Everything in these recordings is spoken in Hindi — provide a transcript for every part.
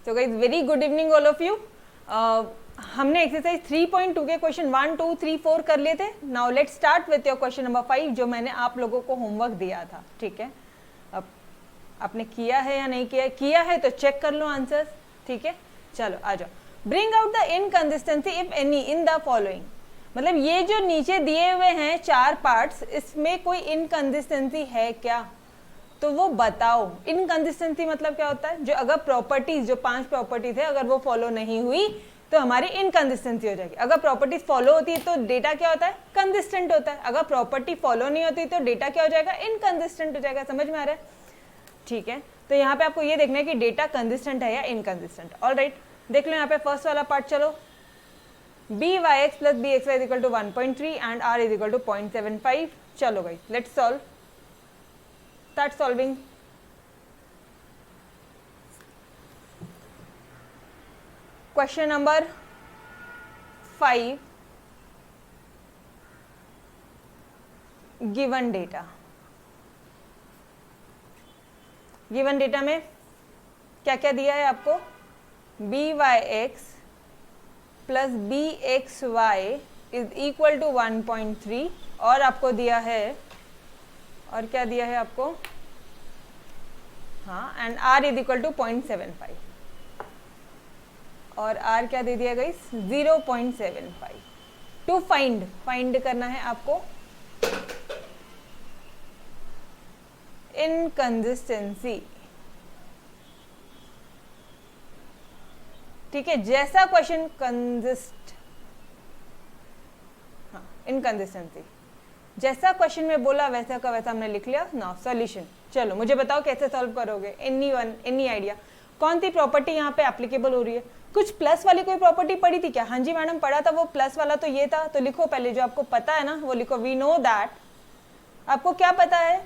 तो guys very good evening all of you. हमने एक्सरसाइज 3.2 के क्वेश्चन 1, 2, 3, 4 कर लिए थे। Now let's start with your question number 5 जो मैंने आप लोगों को होमवर्क दिया था। ठीक है, अब आपने किया है या नहीं किया है? किया है तो चेक कर लो आंसर्स। ठीक है, चलो आ जाओ। Bring out the inconsistency if any in the following. मतलब ये जो नीचे दिए हुए हैं 4 पार्ट्स, इसमें कोई इनकंसिस्टेंसी है क्या, तो वो बताओ। इनकंसिस्टेंसी मतलब क्या होता है? जो अगर प्रॉपर्टीज, जो 5 प्रॉपर्टीज है, अगर वो फॉलो नहीं हुई तो हमारी इनकंसिस्टेंसी हो जाएगी। अगर प्रॉपर्टीज फॉलो होती है तो डेटा क्या होता है? कंसिस्टेंट होता है। अगर प्रॉपर्टी फॉलो नहीं होती तो डेटा क्या हो जाएगा? इनकंसिस्टेंट हो जाएगा। समझ में आ रहा है? ठीक है, तो यहाँ पे आपको ये देखना है कि डेटा कंसिस्टेंट है या इनकंसिस्टेंट। ऑलराइट, देख लो यहाँ पे फर्स्ट वाला पार्ट। चलो, byx plus bxy is equal to 1.3 and r is equal to 0.75. चलो भाई, let's solve. Start solving. Question number 5, given data. Given data में क्या क्या दिया है आपको? byx plus bxy is equal to 1.3 और आपको दिया है, और क्या दिया है आपको? हाँ, and r is equal to 0.75 और r क्या दे दिया गाइस? 0.75। टू फाइंड करना है आपको इनकंसिस्टेंसी। ठीक है, जैसा क्वेश्चन इनकंसिस्टेंसी जैसा क्वेश्चन में बोला वैसा का वैसा हमने लिख लिया। Now solution. चलो मुझे बताओ कैसे सॉल्व करोगे? Any idea? कौन सी प्रॉपर्टी यहाँ पे एप्लीकेबल हो रही है? कुछ प्लस वाली कोई प्रॉपर्टी पढ़ी थी क्या? हाँ जी मैडम पढ़ा था, वो प्लस वाला तो ये था। तो लिखो पहले, जो आपको पता है ना वो लिखो। वी नो दैट, आपको क्या पता है?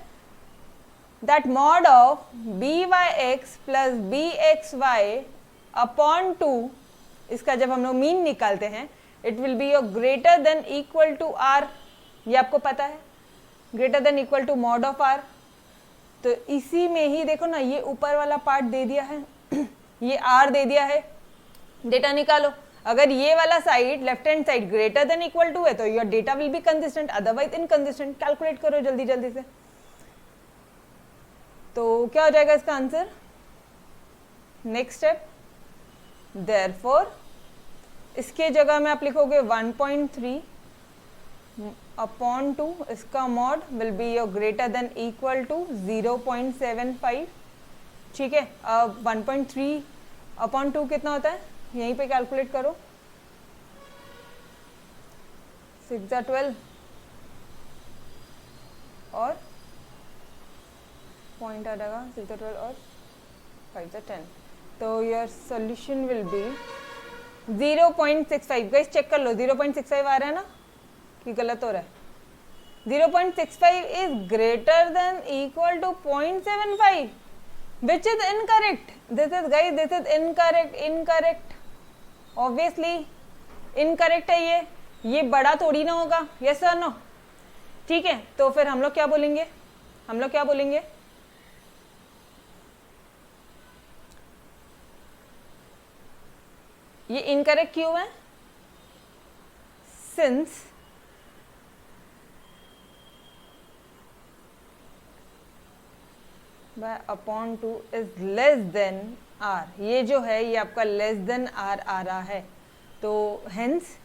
That mod of byx plus bxy upon 2, इसका जब हम लोग मीन निकालते हैं, it will be greater than equal to r। ये आपको पता है, greater than equal to mod of r। तो इसी में ही देखो ना, ये ऊपर वाला पार्ट दे दिया है ये r दे दिया है। डेटा निकालो। अगर ये वाला side, left hand side greater than equal to है तो your data will be consistent, otherwise inconsistent. Calculate करो जल्दी जल्दी से। तो क्या हो जाएगा इसका आंसर? नेक्स्ट स्टेप, देयरफॉर इसके जगह में आप लिखोगे 1.3 अपॉन 2, इसका mod will be your greater than equal to 0.75। ठीक है, अब 1.3 अपॉन 2 कितना होता है? यहीं पे कैलकुलेट करो। 6 जा 12 और पॉइंट आ जाएगा 6 जा 12 और 5 जा 10। तो your solution will be 0.65। Guys check कर लो, 0.65 आ रहा है ना कि गलत हो रहा है? 0.65 is greater than equal to 0.75 which is incorrect. This is guys, this is incorrect. Obviously incorrect है ये बड़ा थोड़ी ना होगा। yes or no? ठीक है, तो फिर हम लोग क्या बोलेंगे? ये इनकरेक्ट क्यों है? Since by upon 2 is less than r। ये जो है ये आपका लेस देन r आ रहा है, तो हेंस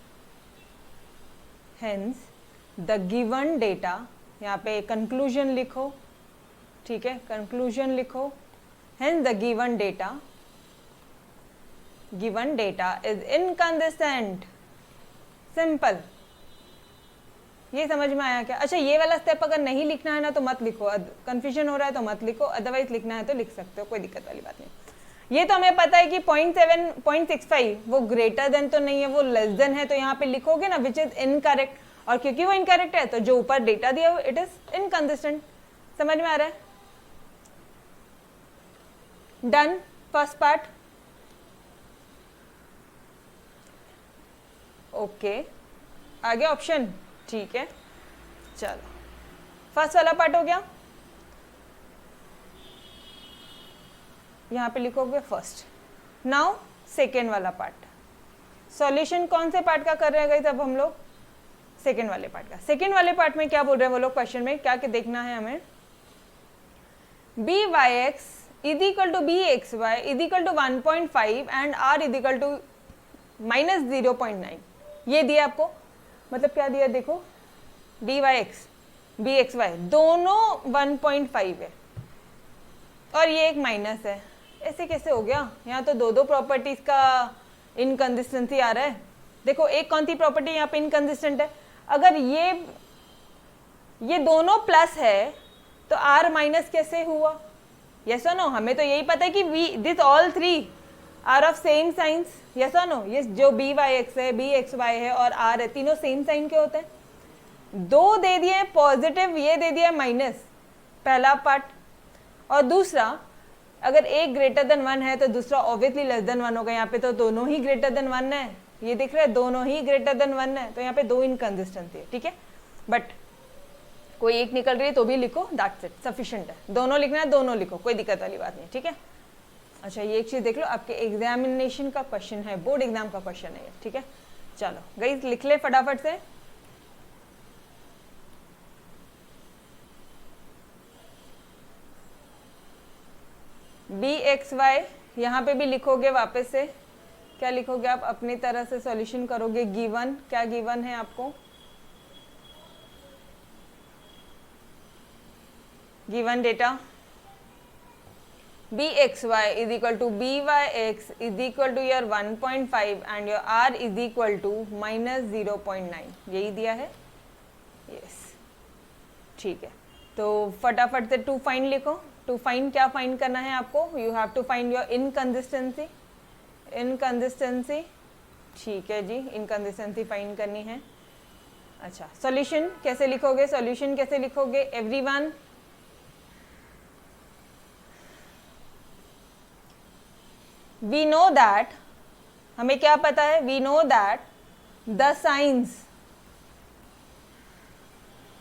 द गिवन डेटा, यहाँ पे कंक्लूजन लिखो। ठीक है, कंक्लूजन लिखो। Hence the given data is inconsistent. Simple. ये समझ में आया क्या? अच्छा, ये वाला स्टेप अगर नहीं लिखना है ना तो मत लिखो, कंफ्यूजन हो रहा है तो मत लिखो, अदरवाइज लिखना है तो लिख सकते हो, कोई दिक्कत वाली बात नहीं। ये तो हमें पता है कि 0.65 वो ग्रेटर देन तो नहीं है, वो लेस देन है। तो यहाँ पे लिखोगे ना विच इज इनकरेक्ट, और क्योंकि वो इनकरेक्ट है तो जो ऊपर डेटा दिया हुआ इट इज इनकंसिस्टेंट। समझ में आ रहा है? Done first part. ओके, आगे ऑप्शन। ठीक है, चलो फर्स्ट वाला पार्ट हो गया। यहाँ पे लिखोगे फर्स्ट, नाउ सेकेंड वाला पार्ट, सॉल्यूशन कौन से पार्ट का कर रहे हैं गाइस अब हम लोग? सेकेंड वाले पार्ट का। सेकेंड वाले पार्ट में क्या बोल रहे हैं वो लोग क्वेश्चन में, क्या देखना है हमें? B Y x is equal to B x Y is equal to 1.5 and R is equal to -0.9, ये दिया आपको। मतलब क्या दिया देखो, D Y X B x Y दोनों 1.5 है और ये एक माइनस है। ऐसे कैसे हो गया? यहाँ तो दो प्रॉपर्टीज का इनकंसिस्टेंसी आ रहा है। देखो एक कौन सी प्रॉपर्टी यहाँ पे इनकंसिस्टेंट है? अगर ये दोनों प्लस है तो आर माइनस कैसे हुआ? यस और नो? हमें तो यही पता है कि this all three are of same signs, yes और नो? ये जो बी वाई एक्स है, बी एक्स वाई है और आर है, तीनों सेम साइन के होते हैं। दो दे दिए पॉजिटिव, ये दे दिया माइनस, पहला पार्ट। और दूसरा, अगर एक ग्रेटर देन 1 है तो दूसरा ऑब्वियसली लेस देन 1 होगा। यहाँ पे तो दोनों ही ग्रेटर देन 1 है, ये दिख रहा है, दोनों ही ग्रेटर देन 1 है, तो यहाँ पे दो इनकंसिस्टेंसी है, ठीक है। बट कोई एक निकल रही है तो भी लिखो, दैट्स इट, सफिशिएंट है। दोनों लिखना है दोनों लिखो, कोई दिक्कत वाली बात नहीं, ठीक है। अच्छा ये एक चीज देख लो, आपके एग्जामिनेशन का क्वेश्चन है, बोर्ड एग्जाम का क्वेश्चन है, ठीक है। चलो गाइस लिख ले फटाफट से। बी एक्स वाई यहाँ पे भी लिखोगे वापस से, क्या लिखोगे आप? अपनी तरह से सॉल्यूशन करोगे। गिवन, क्या गिवन है आपको? Given data B x Y is equal to B Y x is equal to your 1.5 and your R is equal to -0.9, यही दिया है। यस ठीक है, तो फटाफट से टू फाइंड लिखो। टू फाइंड क्या फाइंड करना है आपको? You have to find your inconsistency. Inconsistency, ठीक है जी, इनकंसिस्टेंसी फाइंड करनी है। अच्छा सॉल्यूशन कैसे लिखोगे? सॉल्यूशन कैसे लिखोगे एवरीवन? वी नो दैट, हमें क्या पता है? We know that the signs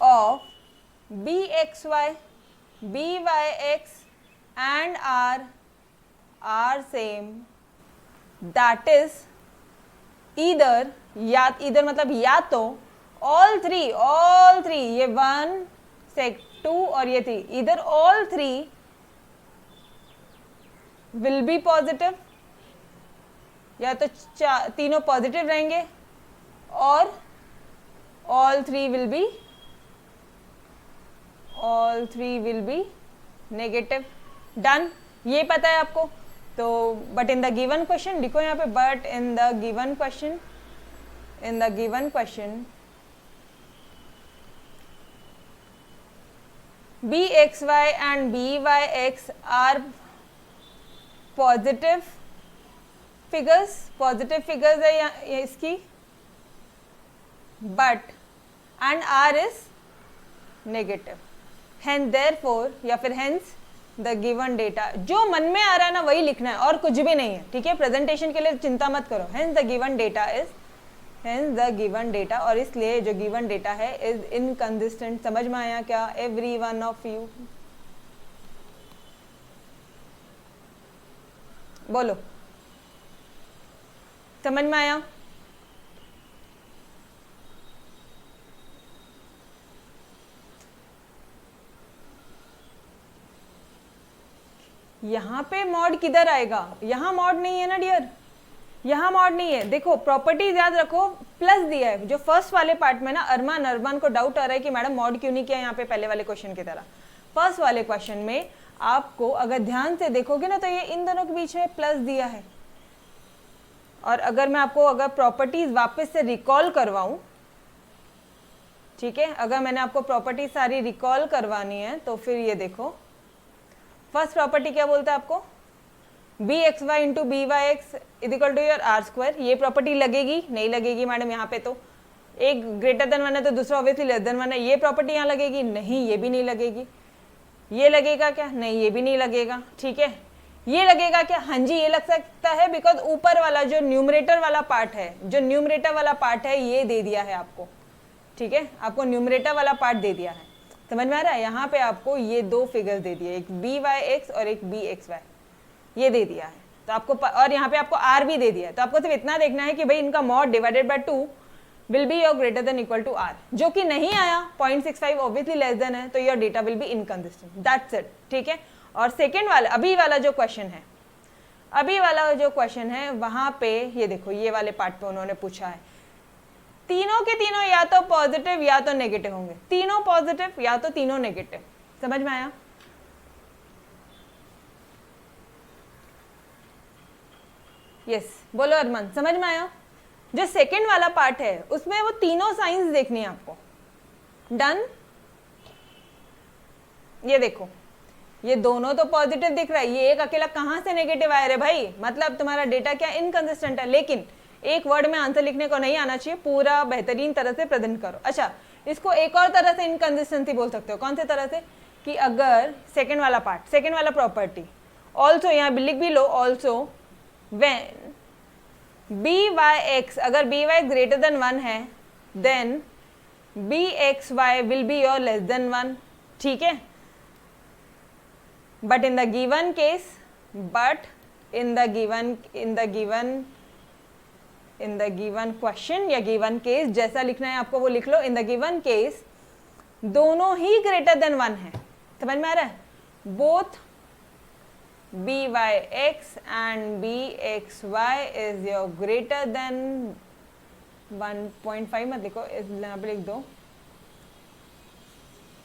of B x Y, B Y x and R same, that is either, या ईदर मतलब या तो ऑल थ्री, ये 1 सेक 2 और ये 3, either all 3 will be positive, या तो तीनों पॉजिटिव रहेंगे और all three will be negative। Done, ये पता है आपको। तो but in the given question लिखो यहाँ पे, but in the given question B x Y and B Y X are positive figures है ये इसकी, but and R is negative, hence therefore या फिर हेंस द गिवन डेटा। जो मन में आ रहा है ना वही लिखना है और कुछ भी नहीं है, ठीक है। प्रेजेंटेशन के लिए चिंता मत करो। हेंस द गिवन डेटा और इसलिए जो गिवन डेटा है इज इनकंसिस्टेंट। समझ में आया क्या एवरी वन ऑफ यू? बोलो, समझ में आया? यहाँ पे मॉड किधर आएगा? यहाँ मॉड नहीं है ना डियर, यहाँ मॉड नहीं है। देखो प्रॉपर्टीज याद रखो, प्लस दिया है। जो फर्स्ट वाले पार्ट में ना अरमान को डाउट आ रहा है कि मैडम मॉड क्यों नहीं किया यहाँ पे पहले वाले क्वेश्चन की तरह। फर्स्ट वाले क्वेश्चन में आपको अगर ध्यान से देखोगे ना तो ये इन दोनों के बीच में प्लस दिया है। और अगर मैं आपको अगर प्रॉपर्टीज वापस से रिकॉल करवाऊं, ठीक है, अगर मैंने आपको प्रॉपर्टी सारी रिकॉल करवानी है तो फिर ये देखो, फर्स्ट प्रॉपर्टी क्या बोलता है आपको? B x Y into B Y x is equal to your R square. ये प्रॉपर्टी लगेगी? नहीं लगेगी मैडम, यहाँ पे तो एक ग्रेटर देन 1 है तो दूसरा ऑब्वियसली लेस देन 1 है। ये प्रॉपर्टी यहाँ लगेगी? नहीं, ये भी नहीं लगेगी। ये लगेगा क्या? नहीं, ये भी नहीं लगेगा। ठीक है, ये लगेगा क्या? हाँ जी, ये लग सकता है, बिकॉज ऊपर वाला जो न्यूमरेटर वाला पार्ट है, ये दे दिया है आपको। ठीक है, आपको न्यूमरेटर वाला पार्ट दे दिया है। समझ में आ रहा है? यहाँ पे आपको ये दो फिगर्स दे दिए, एक बी वाई एक्स और एक बी एक्स वाई, ये दे दिया है। तो तो आपको और यहाँ पे आपको r भी दे दिया है, तो आपको सिर्फ इतना देखना है कि भाई इनका mod divided by 2 will be your greater than equal to r, जो कि नहीं आया 0.65 ऑब्वियसली लेस देन है, तो your data will B inconsistent, that's it, ठीक है। और सेकेंड वाला अभी वाला जो क्वेश्चन है वहां पे ये देखो, ये वाले पार्ट पे उन्होंने पूछा है तीनों के तीनों या तो पॉजिटिव या तो नेगेटिव होंगे, तीनों पॉजिटिव या तो तीनों नेगेटिव, समझ में आया? यस, बोलो अरमान, समझ में आया? जो सेकंड वाला पार्ट है उसमें वो तीनों साइंस देखनी है आपको। डन? ये देखो, ये दोनों तो पॉजिटिव दिख रहा है, ये एक अकेला कहां से नेगेटिव आया रे भाई, मतलब तुम्हारा डेटा क्या इनकंसिस्टेंट है। लेकिन एक वर्ड में आंसर लिखने को नहीं आना चाहिए, पूरा बेहतरीन तरह से प्रेजेंट करो। अच्छा, इसको एक और तरह से इनकंसिस्टेंसी बोल सकते हो, कौन से तरह से, कि अगर सेकंड वाला पार्ट, सेकंड वाला प्रॉपर्टी, ऑल्सो यहाँ लिख भी लो, also when B Y X, अगर बी वाई ग्रेटर देन 1 है then B x Y will be your less than 1, ठीक है। But in the given case, in the given question या given case, जैसा लिखना है आपको वो लिख लो। in the given case दोनों ही greater than 1 है, समझ में आ रहा है? both byx and bxy is your greater than 1.5, मत लिखो, यहाँ पे लिख दो,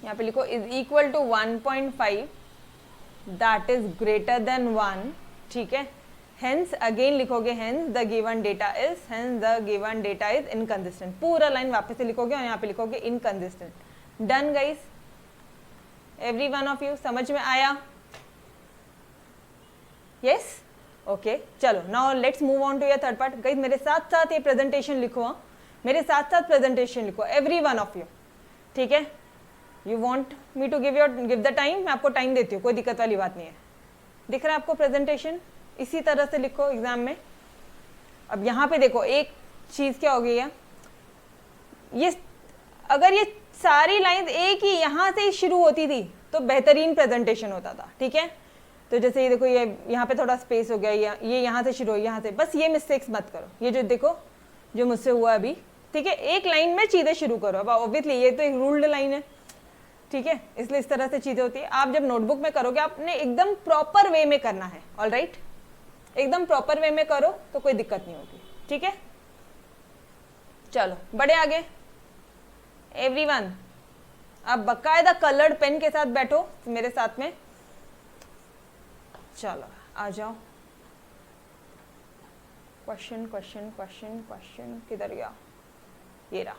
यहाँ पे लिखो is equal to 1.5, that is greater than 1, ठीक है। hence again लिखोगे hence the given data is inconsistent, पूरा लाइन वापस से लिखोगे और यहाँ पे लिखोगे inconsistent। Done guys, every one of you, समझ में आया? यस, ओके, चलो now let's move on to your third part. Guys मेरे साथ साथ ये प्रेजेंटेशन लिखो, मेरे साथ साथ प्रेजेंटेशन लिखो, एवरी वन ऑफ यू, ठीक है। You want me to give the time, मैं आपको टाइम देती हूँ, कोई दिक्कत वाली बात नहीं है। दिख रहा है आपको प्रेजेंटेशन? इसी तरह से लिखो एग्जाम में। अब यहाँ पे देखो एक चीज क्या हो गई है, ये अगर ये सारी लाइन एक ही यहाँ से शुरू होती थी तो बेहतरीन प्रेजेंटेशन होता था, ठीक है। तो जैसे ये देखो, ये यहाँ पे थोड़ा स्पेस हो गया, ये यहाँ से शुरू हो, यहाँ से, बस ये मिस्टेक्स मत करो, ये जो देखो जो मुझसे हुआ अभी, ठीक है। एक लाइन में चीजें शुरू करो। अब ऑब्वियसली ये तो एक रूल्ड लाइन है, ठीक है, इसलिए इस तरह से चीजें होती है। आप जब नोटबुक में करोगे आपने एकदम प्रॉपर वे में करना है, ऑल राइट, एकदम प्रॉपर वे में करो तो कोई दिक्कत नहीं होगी, ठीक है। चलो बढ़े आगे, एवरीवन अब बकायदा कलर्ड पेन के साथ बैठो मेरे साथ में, चलो आ जाओ। क्वेश्चन क्वेश्चन क्वेश्चन क्वेश्चन किधर गया, ये रहा।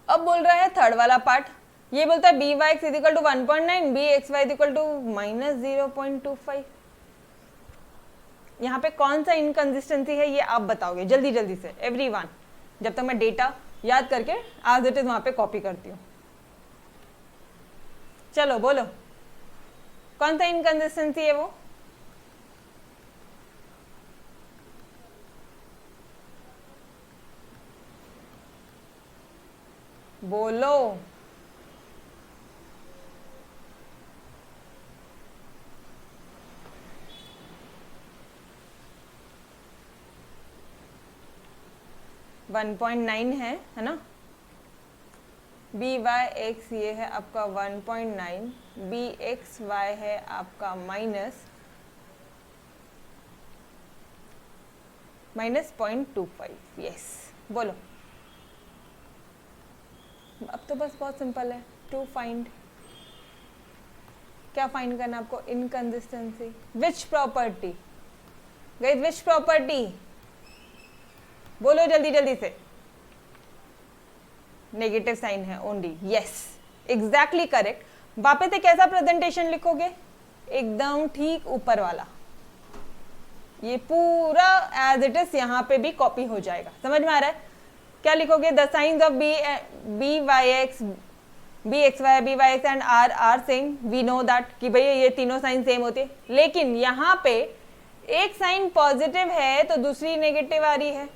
अब बोल रहा है थर्ड वाला पार्ट, ये बोलता है B Y X is equal to 1.9, B x Y is equal to minus 0.25। यहाँ पे कौन सा इनकंसिस्टेंसी है ये आप बताओगे जल्दी जल्दी से एवरीवन, जब तक मैं डेटा याद करके आज इट इज वहां पे कॉपी करती हूँ। चलो बोलो कौन सा इनकंसिस्टेंसी है वो, बोलो। वन 1.9 है ना, बी वाई एक्स ये है आपका 1.9, बी एक्स वाई है आपका माइनस 0.25। यस बोलो। अब तो बस बहुत सिंपल है, टू फाइंड, क्या फाइंड करना आपको, inconsistency. Which property guys, which property, बोलो जल्दी जल्दी से। नेगेटिव साइन है ओनली, यस एग्जैक्टली करेक्ट। वापस से कैसा प्रेजेंटेशन लिखोगे, एकदम ठीक ऊपर वाला, ये पूरा एज इट इज यहाँ पे भी कॉपी हो जाएगा, समझ में आ रहा है? क्या लिखोगे, the signs of B Y X, B x Y, B Y x and R are same, we know that कि भैया ये तीनों साइन सेम होते हैं, लेकिन यहाँ पे एक साइन पॉजिटिव है तो दूसरी नेगेटिव आ रही है,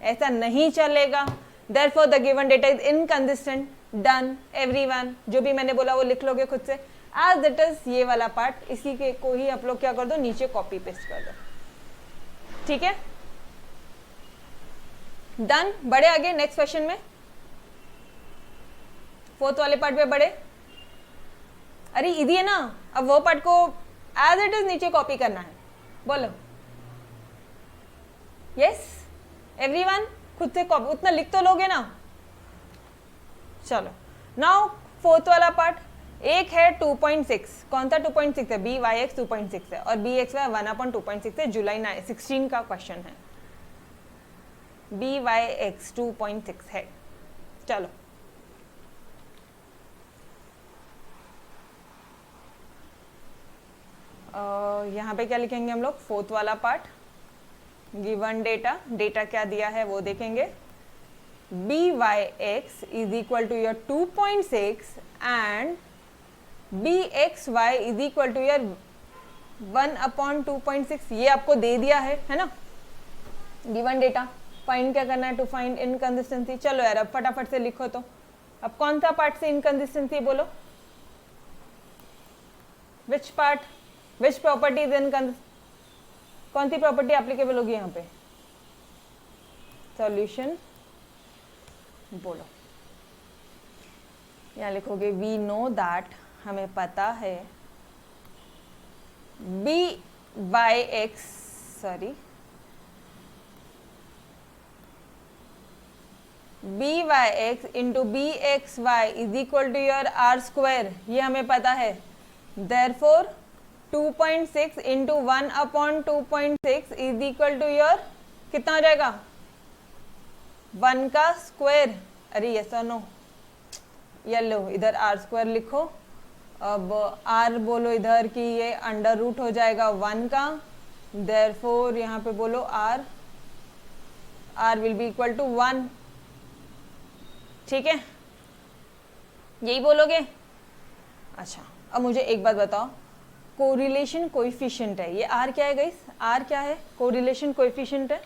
ऐसा नहीं चलेगा। Therefore the given data is inconsistent, done, everyone, जो भी मैंने बोला वो लिख लोगे खुद से एज इट इज। ये वाला पार्ट इसी के को ही आप लोग क्या कर दो, नीचे कॉपी पेस्ट कर दो, ठीक है। डन, बढ़े आगे नेक्स्ट क्वेश्चन में, फोर्थ वाले पार्ट पे बढ़े। अरे इजी है ना, अब वो पार्ट को एज इट इज नीचे कॉपी करना है, बोलो यस एवरीवन, खुद से कॉपी उतना लिख तो लोगे ना। चलो नाउ फोर्थ वाला पार्ट, एक है 2.6, कौन सा 2.6 है, बी वाई एक्स 2.6 है और बी एक्स वाई 1/2.6 है, जुलाई 16 का क्वेश्चन है, बी वाई एक्स 2.6 है। चलो यहाँ पे क्या लिखेंगे हम लोग, फोर्थ वाला पार्ट, गिवन डेटा, डेटा क्या दिया है वो देखेंगे, B Y x is equal to your 2.6 and B x Y is equal to your 1/2.6, ये आपको दे दिया है ना, गिवन डेटा। फाइंड क्या करना है, टू फाइंड इनकंसिस्टेंसी। चलो यार अब फटाफट से लिखो, तो अब कौन सा पार्ट से इनकंसिस्टेंसी बोलो, which part, which property is inconsistent, कौन सी प्रॉपर्टी एप्लीकेबल होगी यहाँ पे, सॉल्यूशन बोलो। यहाँ लिखोगे वी नो दैट, हमें पता है, B by X, sorry B Y X into B x Y is equal to your R square, ये हमें पता है, therefore 2.6 into 1/2.6 is equal to your कितना हो जाएगा, 1 का स्क्वायर। अरे यस और नो, ये लो इधर आर स्क्वायर लिखो, अब आर बोलो इधर कि ये अंडर रूट हो जाएगा 1 का, देयरफॉर यहाँ पे बोलो R, R will be equal to 1, ठीक है, यही बोलोगे। अच्छा अब मुझे एक बात बताओ, कोरिलेशन कोएफिशिएंट है, ये आर क्या है गाइस, आर क्या है, कोरिलेशन कोएफिशिएंट है।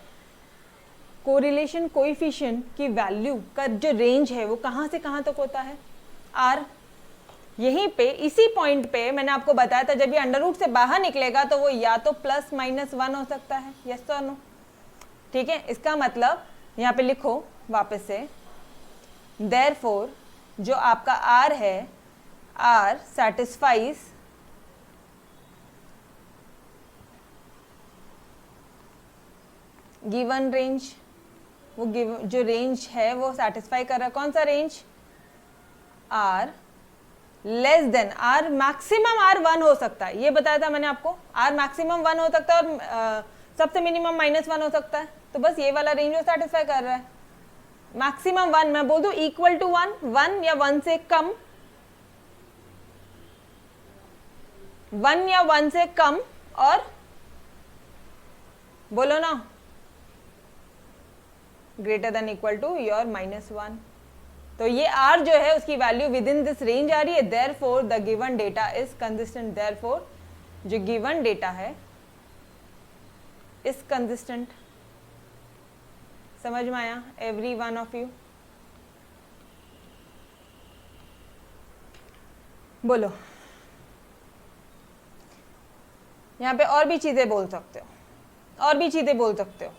कोरिलेशन कोएफिशिएंट की वैल्यू का जो रेंज है वो कहाँ से कहाँ तक होता है, आर। यहीं पे इसी पॉइंट पे मैंने आपको बताया था, जब ये अंडर रूट से बाहर निकलेगा तो वो या तो +-1 हो सकता है, यस और नो, ठीक है। इसका मतलब यहाँ पे लिखो वापस से, देयरफॉर जो आपका आर है, आर सैटिस्फाइज गिवन रेंज, वो जो रेंज है वो सेटिस्फाई कर रहा है, कौन सा range, r less than, r maximum r 1 हो सकता है, ये बताया था मैंने आपको, आर मैक्सिमम 1 हो सकता है और सबसे मिनिमम -1 हो सकता है, तो बस ये वाला रेंज वो सेटिस्फाई कर रहा है। मैक्सिमम 1, मैं बोल दूं इक्वल टू 1 या 1 से कम, 1 या 1 से कम, और बोलो ना greater than equal to your -1, तो ये r जो है उसकी value within this range आ रही है, therefore the given data is consistent, therefore जो गिवन डेटा है इज कंसिस्टेंट। समझ में आया एवरी वन ऑफ यू, बोलो। यहाँ पे और भी चीजें बोल सकते हो, और भी चीजें बोल सकते हो,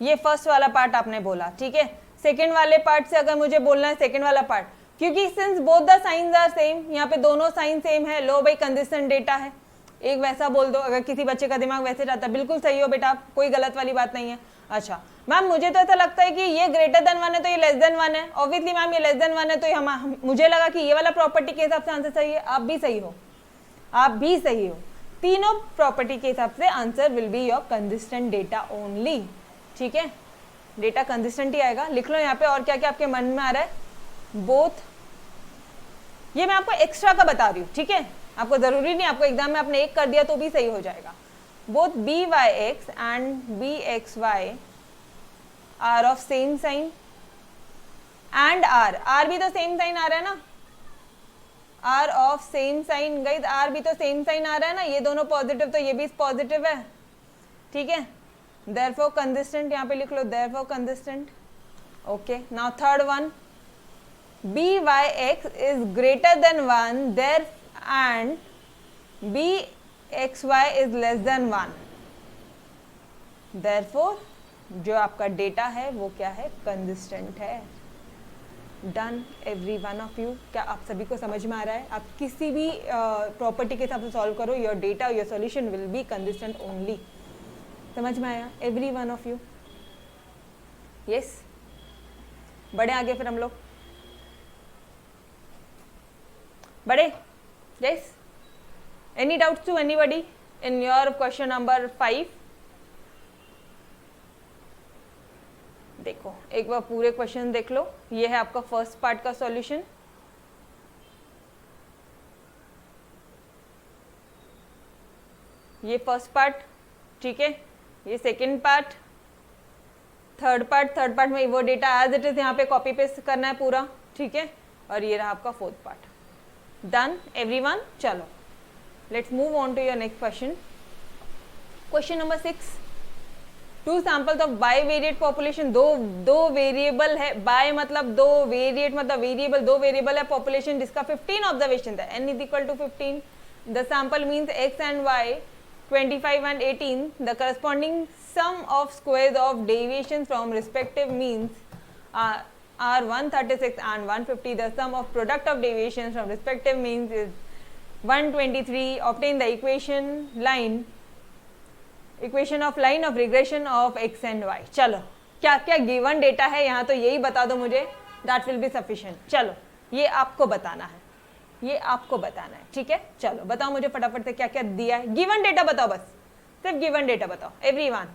ये फर्स्ट वाला पार्ट आपने बोला, ठीक है। सेकंड वाले पार्ट से अगर मुझे बोलना है सेकंड वाला पार्ट, क्योंकि since both the signs are same, यहाँ पे दोनों साइन सेम है, लो भाई कंसिस्टेंट डेटा है, एक वैसा बोल दो, अगर किसी बच्चे का दिमाग वैसे जाता है, बिल्कुल सही हो बेटा, कोई गलत वाली बात नहीं है। अच्छा मैम मुझे तो ऐसा लगता है कि ये ग्रेटर देन 1 है तो ये लेस देन 1 है, ऑब्वियसली मैम ये लेस देन 1 है तो हम मुझे लगा कि ये वाला प्रॉपर्टी के हिसाब से आंसर सही है, आप भी सही हो, आप भी सही हो, तीनों प्रॉपर्टी के हिसाब से answer will be your consistent data only, ठीक है, डेटा कंसिस्टेंट ही आएगा। लिख लो यहाँ पे और क्या क्या आपके मन में आ रहा है, बोथ, ये मैं आपको एक्स्ट्रा का बता रही हूँ, ठीक है, आपको जरूरी नहीं आपको एग्जाम में आपने एक कर दिया तो भी सही हो जाएगा। Both b Y x and B x y are of same sign and r भी तो सेम साइन आ रहा है ना, r of same sign, guys r भी तो सेम साइन आ रहा है ना, ये दोनों पॉजिटिव तो ये भी पॉजिटिव है, ठीक है, therefore consistent, यहाँ पे लिख लो therefore consistent। Okay now third one, b Y x is greater than 1 there and B x Y is less than 1, therefore जो आपका डेटा है वो क्या है, कंसिस्टेंट है। Done every one of you. क्या आप सभी को समझ में आ रहा है? आप किसी भी प्रॉपर्टी के हिसाब से सॉल्व करो, your data your solution will be consistent only. समझ में आया every one of you? Yes, बढ़े आगे फिर हम लोग, बढ़े। Yes, any doubts to anybody in your question number 5? देखो एक बार पूरे क्वेश्चन देख लो। ये है आपका फर्स्ट पार्ट का सॉल्यूशन। ये फर्स्ट पार्ट, ठीक है। ये सेकंड पार्ट, थर्ड पार्ट में वो डेटा एज इट इज यहाँ पे कॉपी पेस्ट करना है पूरा, ठीक है। और ये रहा आपका फोर्थ पार्ट। Done everyone? चलो let's move on to your next question. Question number 6। Two samples of bivariate population. दो वेरिएबल है, बाय मतलब दो, वेरिएट मतलब वेरिएबल, दो वेरिएबल है पॉपुलेशन जिसका 15 ऑब्जर्वेशन था, n is equal to 15। The sample means x and y 25 and 18. The corresponding sum of squares of deviations from respective means are 136 and 150. The sum of product of deviations from respective means is 123. Obtain the equation of line of regression of x and y. चलो क्या क्या गिवन डेटा है यहाँ, तो यही बता दो मुझे, दैट विल बी सफिशिएंट। चलो ये आपको बताना है, ये आपको बताना है, ठीक है। चलो बताओ मुझे फटाफट से क्या क्या दिया है, गिवन डेटा बताओ, बस सिर्फ गिवन डेटा बताओ एवरीवन।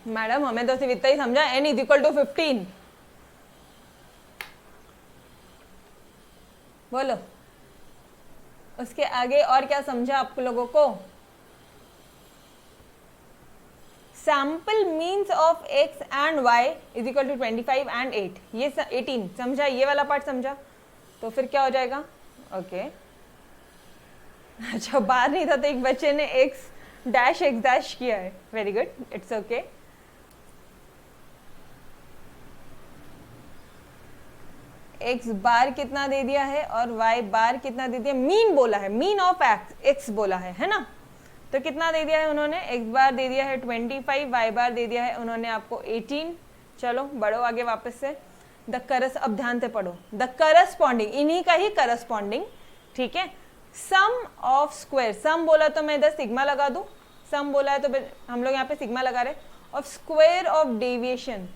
मैडम हमें तो सिर्फ इतना ही समझा, n इज इक्वल टू 15। बोलो उसके आगे और क्या समझा आप लोगों को? Sample means of x and y is equal to 25 एंड 8, ये 18 समझा, ये वाला पार्ट समझा। तो फिर क्या हो जाएगा? ओके अच्छा, बाहर नहीं था तो एक बच्चे ने x डैश किया है, very good, it's okay. X bar कितना दे दिया है और वाई बार कितना दे दिया, मीन बोला है, मीन ऑफ एक्स बोला है ना। तो कितना दे दिया है उन्होंने, एक्स बार दे दिया है 25, वाई बार दे दिया है उन्होंने आपको 18। चलो बढ़ो आगे वापस से। अब ध्यान से पढ़ो, द करस्पॉन्डिंग, इन्हीं का ही करस्पॉन्डिंग, ठीक है। सम ऑफ स्क्वायर, सम बोला तो मैं इधर सिग्मा लगा दूं, सम बोला है तो हम लोग यहाँ पे सिग्मा लगा रहे, of square of deviation,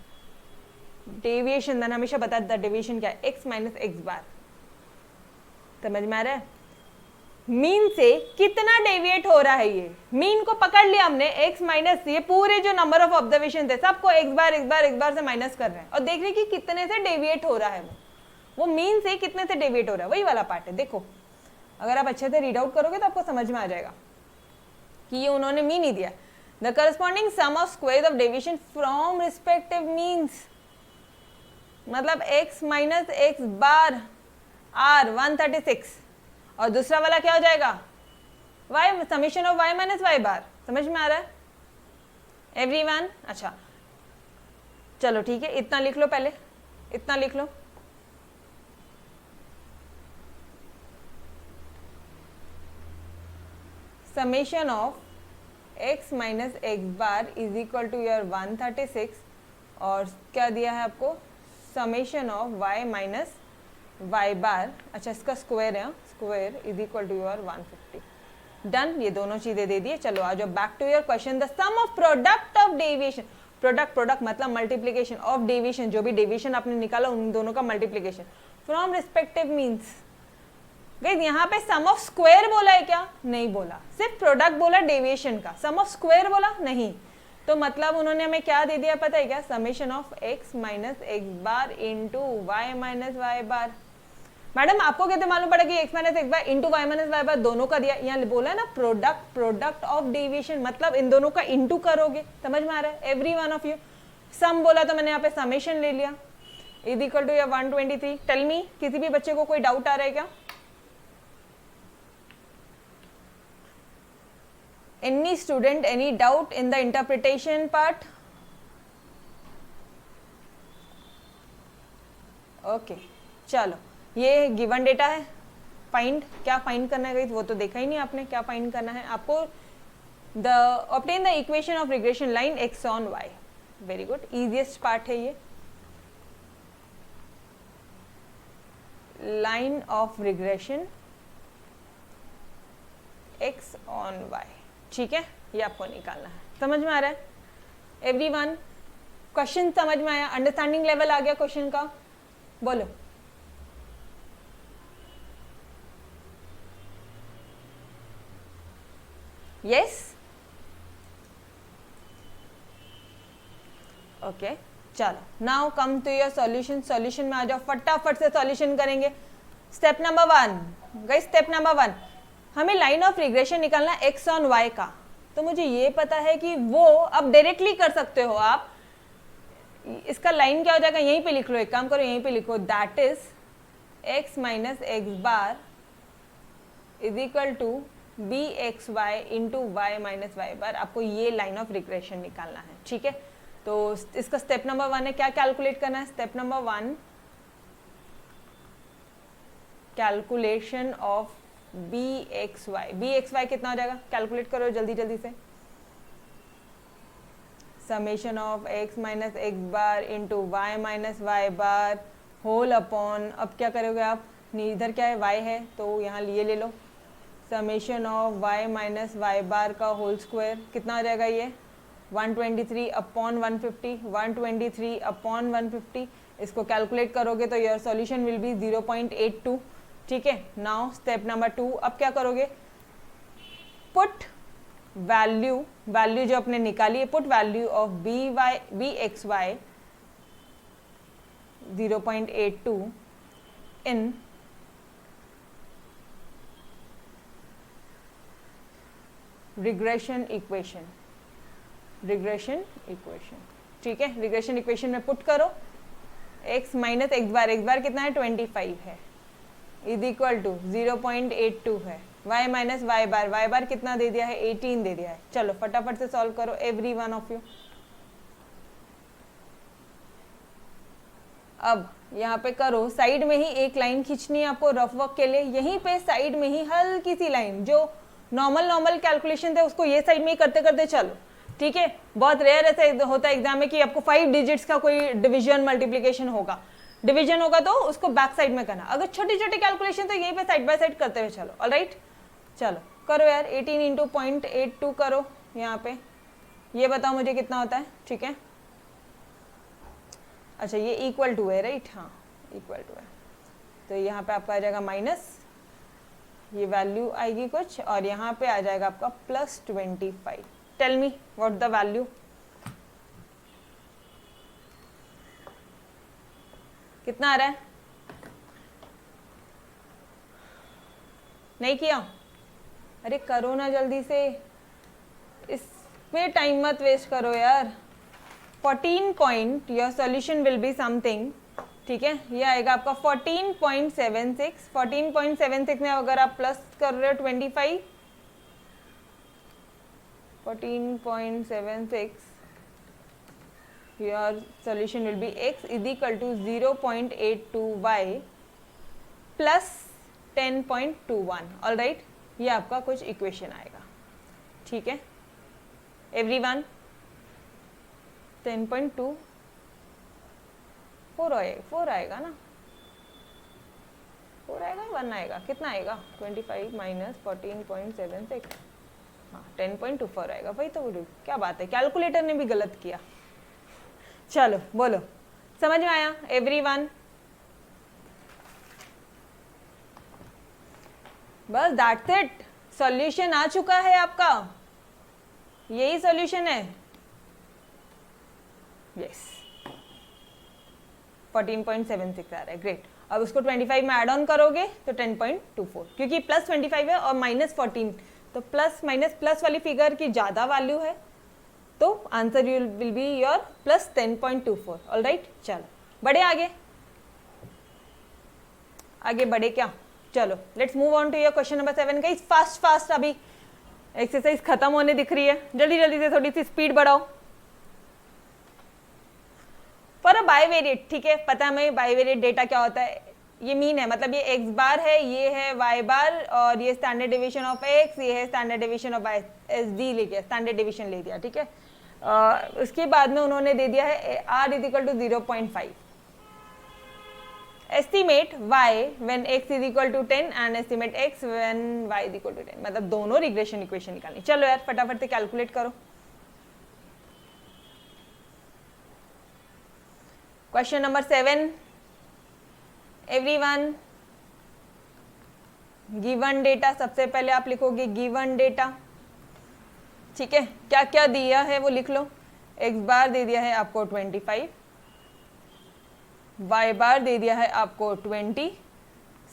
deviation मैंने हमेशा बता दिया डेविएशन क्या है, x माइनस एक्स बार। समझ में आ रहा है? मीन से कितना डेविएट हो रहा है, ये मीन को पकड़ लिया हमने, x माइनस ये पूरे जो नंबर ऑफ ऑब्जर्वेशन थे सबको x बार से माइनस कर रहे हैं और देख रहे कि कितने से डेविएट हो रहा है, वो मीन से कितने से डेविएट हो रहा है, वही वाला पार्ट है। देखो अगर आप अच्छे से रीड आउट करोगे तो आपको समझ में आ जाएगा कि ये उन्होंने मीन ही दिया। The corresponding sum of square of deviation from respective means, मतलब x minus x bar r 136 और दूसरा वाला क्या हो जाएगा, y summation of y minus Y bar. समझ में आ रहा है एवरीवन? अच्छा चलो ठीक है, इतना लिख लो, पहले इतना लिख लो। Summation of x minus x bar is equal to your 136 और क्या दिया है आपको, summation of y minus Y bar, अच्छा इसका स्क्वायर है, square is equal to your 150। Done, ये दोनों चीजें दे दिए। चलो आ जाओ back to your question. The sum of product of deviation, product मतलब मल्टीप्लीकेशन ऑफ डेविएशन, जो भी डेविएशन आपने निकाला उन दोनों का multiplication from respective means. Guys यहाँ पे सम ऑफ स्क्वायर बोला है क्या? नहीं बोला, सिर्फ प्रोडक्ट बोला डेविएशन का, सम ऑफ स्क्वायर बोला नहीं। तो मतलब उन्होंने हमें क्या दे दिया पता है क्या, summation of x minus x bar into Y minus Y bar. Madam आपको कैसे मालूम पड़ा कि x minus x bar into Y minus Y bar दोनों का दिया, यहाँ बोला है ना प्रोडक्ट ऑफ डेविएशन, मतलब इन दोनों का इंटू करोगे, समझ में आ रहा है? Every one of you sum बोला तो मैंने यहाँ पे समेशन ले लिया, is equal to 123। Tell me, किसी भी बच्चे को कोई डाउट आ रहा है क्या? Any student, any doubt in the interpretation part? Okay चलो, ये गिवन डेटा है, फाइंड, क्या फाइंड करना है वो तो देखा ही नहीं आपने, क्या फाइंड करना है आपको? The obtain the equation of regression line x on y. Very good, easiest part है ये, line of regression x on y, ठीक है, ये आपको निकालना है। समझ में आ रहा है एवरीवन? क्वेश्चन समझ में आया? अंडरस्टैंडिंग लेवल आ गया क्वेश्चन का? बोलो। यस, ओके चलो, now come to your solution. Solution में आ जाओ, फटाफट से सॉल्यूशन करेंगे। Step number 1 guys, step number 1 हमें लाइन ऑफ रिग्रेशन निकालना एक्स ऑन वाई का। तो मुझे ये पता है कि वो अब डायरेक्टली कर सकते हो आप। इसका लाइन क्या हो जाएगा, यहीं पे लिख लो, एक काम करो यहीं पे लिखो, that is X minus x bar is equal to B x Y into Y minus Y bar. आपको ये लाइन ऑफ रिग्रेशन निकालना है, ठीक है? तो इसका स्टेप नंबर 1 है, क्या कैलकुलेट करना है? Step number 1 calculation of B x Y. B x y कितना हो जाएगा, कैलकुलेट करो जल्दी जल्दी से। Summation of x minus x bar into Y minus Y bar whole upon, अब क्या करोगे आप, इधर क्या है, वाई है तो यहाँ लिए ले लो, summation of Y minus Y bar का होल स्क्वायर, कितना आ जाएगा ये 123 अपॉन 150, 123 अपॉन 150। इसको कैलकुलेट करोगे तो योर सॉल्यूशन विल बी 0.82, ठीक है? नाउ स्टेप नंबर 2, अब क्या करोगे, पुट वैल्यू जो आपने निकाली है, put value of B x y 0.82 in regression equation, ठीक है? रिग्रेशन इक्वेशन में पुट करो, x माइनस एक्स बार कितना है 25 है, इज इक्वल टू 0.82 है, y माइनस वाई बार कितना दे दिया है 18 दे दिया है। चलो फटाफट से सॉल्व करो एवरी वन ऑफ यू। अब यहाँ पे करो, साइड में ही एक लाइन खींचनी है आपको रफ वर्क के लिए, यहीं पे साइड में ही हल्की सी लाइन, जो नॉर्मल कैलकुलेशन थे उसको ये साइड में ही करते करते चलो, ठीक है? बहुत रेयर ऐसा होता है एग्जाम में कि आपको 5 डिजिट्स का कोई डिवीजन मल्टीप्लिकेशन होगा, डिवीजन होगा तो उसको बैक साइड में करना। अगर छोटी छोटी कैलकुलेशन तो यहीं पे साइड बाय साइड करते हुए चलो। ऑलराइट, चलो करो यार, 18 इंटू 0.82 करो यहाँ पे, ये बताओ मुझे कितना होता है, ठीक है? अच्छा ये इक्वल टू है, राइट? हाँ इक्वल टू है, तो यहाँ पे आपका आ जाएगा माइनस, ये वैल्यू आएगी कुछ, और यहाँ पे आ जाएगा आपका +25। Tell me what the value, कितना आ रहा है? नहीं किया? अरे करो ना जल्दी से, इसमें टाइम मत वेस्ट करो यार। 14 point, your solution will be something, ठीक है? ये आएगा आपका 14.76। 14.76 में अगर आप प्लस कर रहे हो 25, 14.76, your solution will be x is equal to 0.82y plus 10.21। All right, ये आपका कुछ इक्वेशन आएगा, ठीक है एवरीवन? 10.2 4 आएगा ना, 4 आएगा, 1 आएगा, कितना आएगा 25 माइनस 14.76, हाँ 10.24 आएगा। भाई तो क्या बात है, कैलकुलेटर ने भी गलत किया। चलो बोलो, समझ में आया एवरीवन? बस दैट्स इट, सॉल्यूशन आ चुका है आपका, यही सॉल्यूशन है। यस 14.76 आ रहा है, ग्रेट। अब उसको 25 में ऐड ऑन करोगे तो 10.24, क्योंकि प्लस 25 है और माइनस 14, तो प्लस माइनस प्लस वाली फिगर की ज़्यादा वैल्यू है, तो answer will be your plus 10.24। Alright, चलो बढ़े आगे, आगे बढ़े क्या, चलो let's move on to your question number 7 guys. Fast fast, अभी एक्सरसाइज खत्म होने दिख रही है, जल्दी जल्दी से थोड़ी सी स्पीड बढ़ाओ। फॉर अ बाइवेरिएट, ठीक है, पता है हमें बाइवेरिएट डेटा क्या होता है, ये मीन है, मतलब ये x बार है, ये है y बार, और ये स्टैंडर्ड डेविएशन ऑफ x, ये है standard deviation of y, SD ले गया, स्टैंडर्ड डेविएशन ले दिया, ठीक है। उसके बाद में उन्होंने दे दिया है r is equal to 0.5, estimate y when x is equal to 10 and estimate x when y is equal to 10, मतलब दोनों रिग्रेशन इक्वेशन निकालनी। चलो यार फटाफट से कैलकुलेट करो। Question number 7, everyone, given data, सबसे पहले आप लिखोगे गिवन डेटा, ठीक है, क्या क्या दिया है वो लिख लो। x बार दे दिया है आपको 25, y बार दे दिया है आपको 20,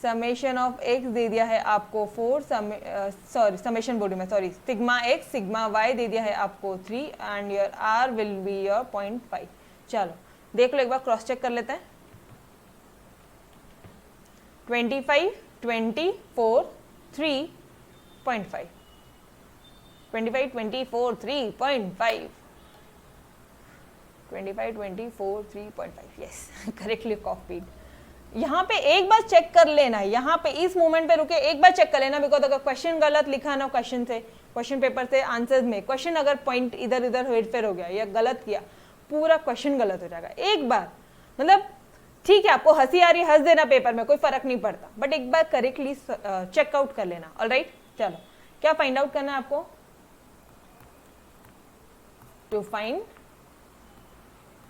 समेशन ऑफ x दे दिया है आपको 4, समेशन बोलूँ मैं, sorry, sigma x sigma y दे दिया है आपको 3 and your r will be your 0.5। चलो देख लो एक बार, क्रॉस चेक कर लेते हैं। 25, 24, 3.5, 25, 24, 3.5, 25, 24, 3.5, यस करेक्टली कॉपीड। यहाँ पे एक बार चेक कर लेना, यहाँ पे इस मोमेंट पे रुके एक बार चेक कर लेना, बिकॉज अगर क्वेश्चन गलत लिखा ना क्वेश्चन से, क्वेश्चन पेपर से आंसर्स में क्वेश्चन अगर पॉइंट इधर उधर हेरफेर हो गया या गलत किया, पूरा क्वेश्चन गलत हो जाएगा। एक बार, मतलब ठीक है आपको हंसी आ रही हंस देना पेपर में, कोई फर्क नहीं पड़ता, बट एक बार करेक्टली चेकआउट कर लेना। ऑलराइट, चलो क्या फाइंड आउट करना है आपको, टू फाइंड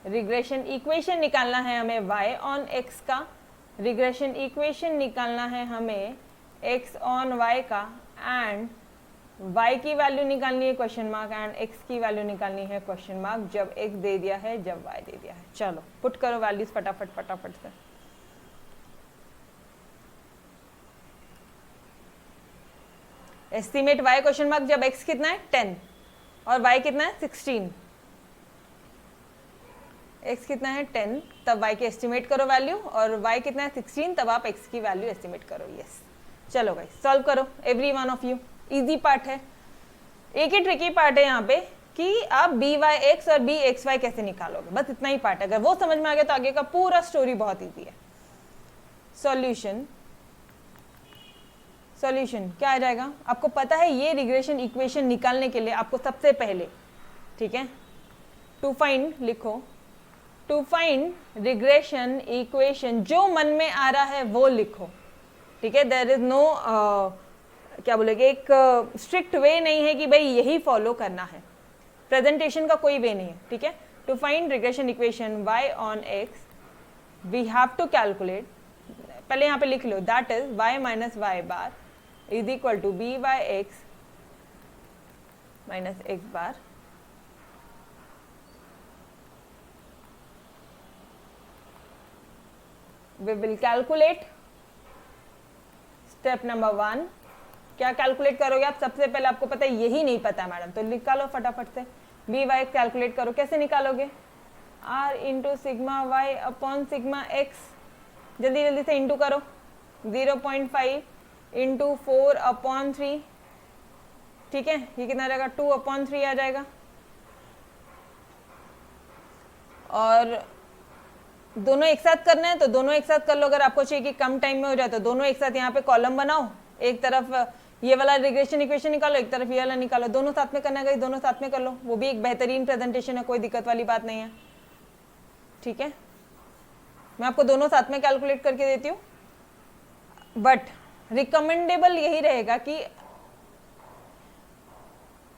रिग्रेशन इक्वेशन निकालना है हमें y ऑन x का, रिग्रेशन इक्वेशन निकालना है हमें x ऑन y का, एंड y की वैल्यू निकालनी है क्वेश्चन मार्क, एंड x की वैल्यू निकालनी है क्वेश्चन मार्क, जब x दे दिया है जब y दे दिया है। चलो पुट करो वैल्यूज फटाफट फटाफट से। एस्टिमेट y क्वेश्चन मार्क जब x कितना है 10 और y कितना है 16, x कितना है 10 तब y की एस्टिमेट करो वैल्यू, और y कितना है 16 तब आप x की वैल्यू एस्टिमेट करो। यस, चलो गाइस सॉल्व करो, every one of you. Easy part है, एक ही ट्रिकी पार्ट है यहाँ पे कि आप by(x) और bxy कैसे निकालोगे, बस इतना ही पार्ट है। अगर वो समझ में आ गया तो आगे का पूरा स्टोरी बहुत इजी है। सॉल्यूशन, सॉल्यूशन क्या आ जाएगा, आपको पता है ये रिग्रेशन इक्वेशन निकालने के लिए आपको सबसे पहले, ठीक है, टू फाइंड लिखो, टू फाइंड रिग्रेशन इक्वेशन, जो मन में आ रहा है वो लिखो, ठीक है। देयर इज नो क्या बोलेगे, एक स्ट्रिक्ट वे नहीं है कि भाई यही फॉलो करना है, प्रेजेंटेशन का कोई वे नहीं है, ठीक है। To find regression equation y on x we have to calculate, पहले यहाँ पे लिख लो, that is y minus Y bar is equal to b by x minus x bar, we will calculate step number 1। क्या कैलकुलेट करोगे आप, सबसे पहले आपको पता है यही नहीं पता है मैडम, तो निकालो फटाफट से, बी वाई कैलकुलेट करो। कैसे निकालोगे, r into sigma y upon sigma x, जल्दी जल्दी से इंटू करो, 0.5 इंटू 4 अपॉन 3, ठीक है, ये कितना रहेगा 2 अपॉन 3 आ जाएगा। और दोनों एक साथ करना है तो दोनों एक साथ कर लो, अगर आपको चाहिए कि कम टाइम में हो जाए तो दोनों एक साथ यहाँ पे कॉलम बनाओ, एक तरफ ये वाला रिग्रेशन इक्वेशन निकालो, एक तरफ ये वाला निकालो, दोनों साथ में करना है, दोनों साथ में कर लो, वो भी एक बेहतरीन प्रेजेंटेशन है, कोई दिक्कत वाली बात नहीं है, ठीक है। मैं आपको दोनों साथ में कैलकुलेट करके देती हूँ, बट रिकमेंडेबल यही रहेगा कि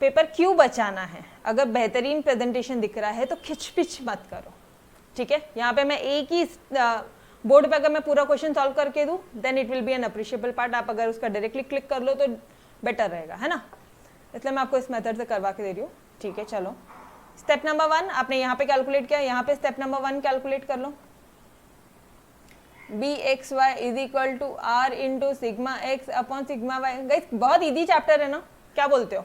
पेपर क्यों बचाना है, अगर बेहतरीन प्रेजेंटेशन दिख रहा है तो खिचपिच मत करो, ठीक है। यहाँ पे मैं एक ही बोर्ड पे अगर मैं पूरा क्वेश्चन सॉल्व करके दूं then it will be an appreciable part, आप अगर उसका डायरेक्टली क्लिक कर लो तो बेटर रहेगा, है ना, इसलिए मैं आपको इस मेथड से करवा के दे रही हूँ, ठीक है। चलो स्टेप नंबर 1 आपने यहाँ पे कैलकुलेट किया, यहाँ पे स्टेप नंबर 1 कैलकुलेट कर लो, B x Y is equal to R into sigma X upon sigma Y. Guys बहुत इजी चैप्टर है ना, क्या बोलते हो?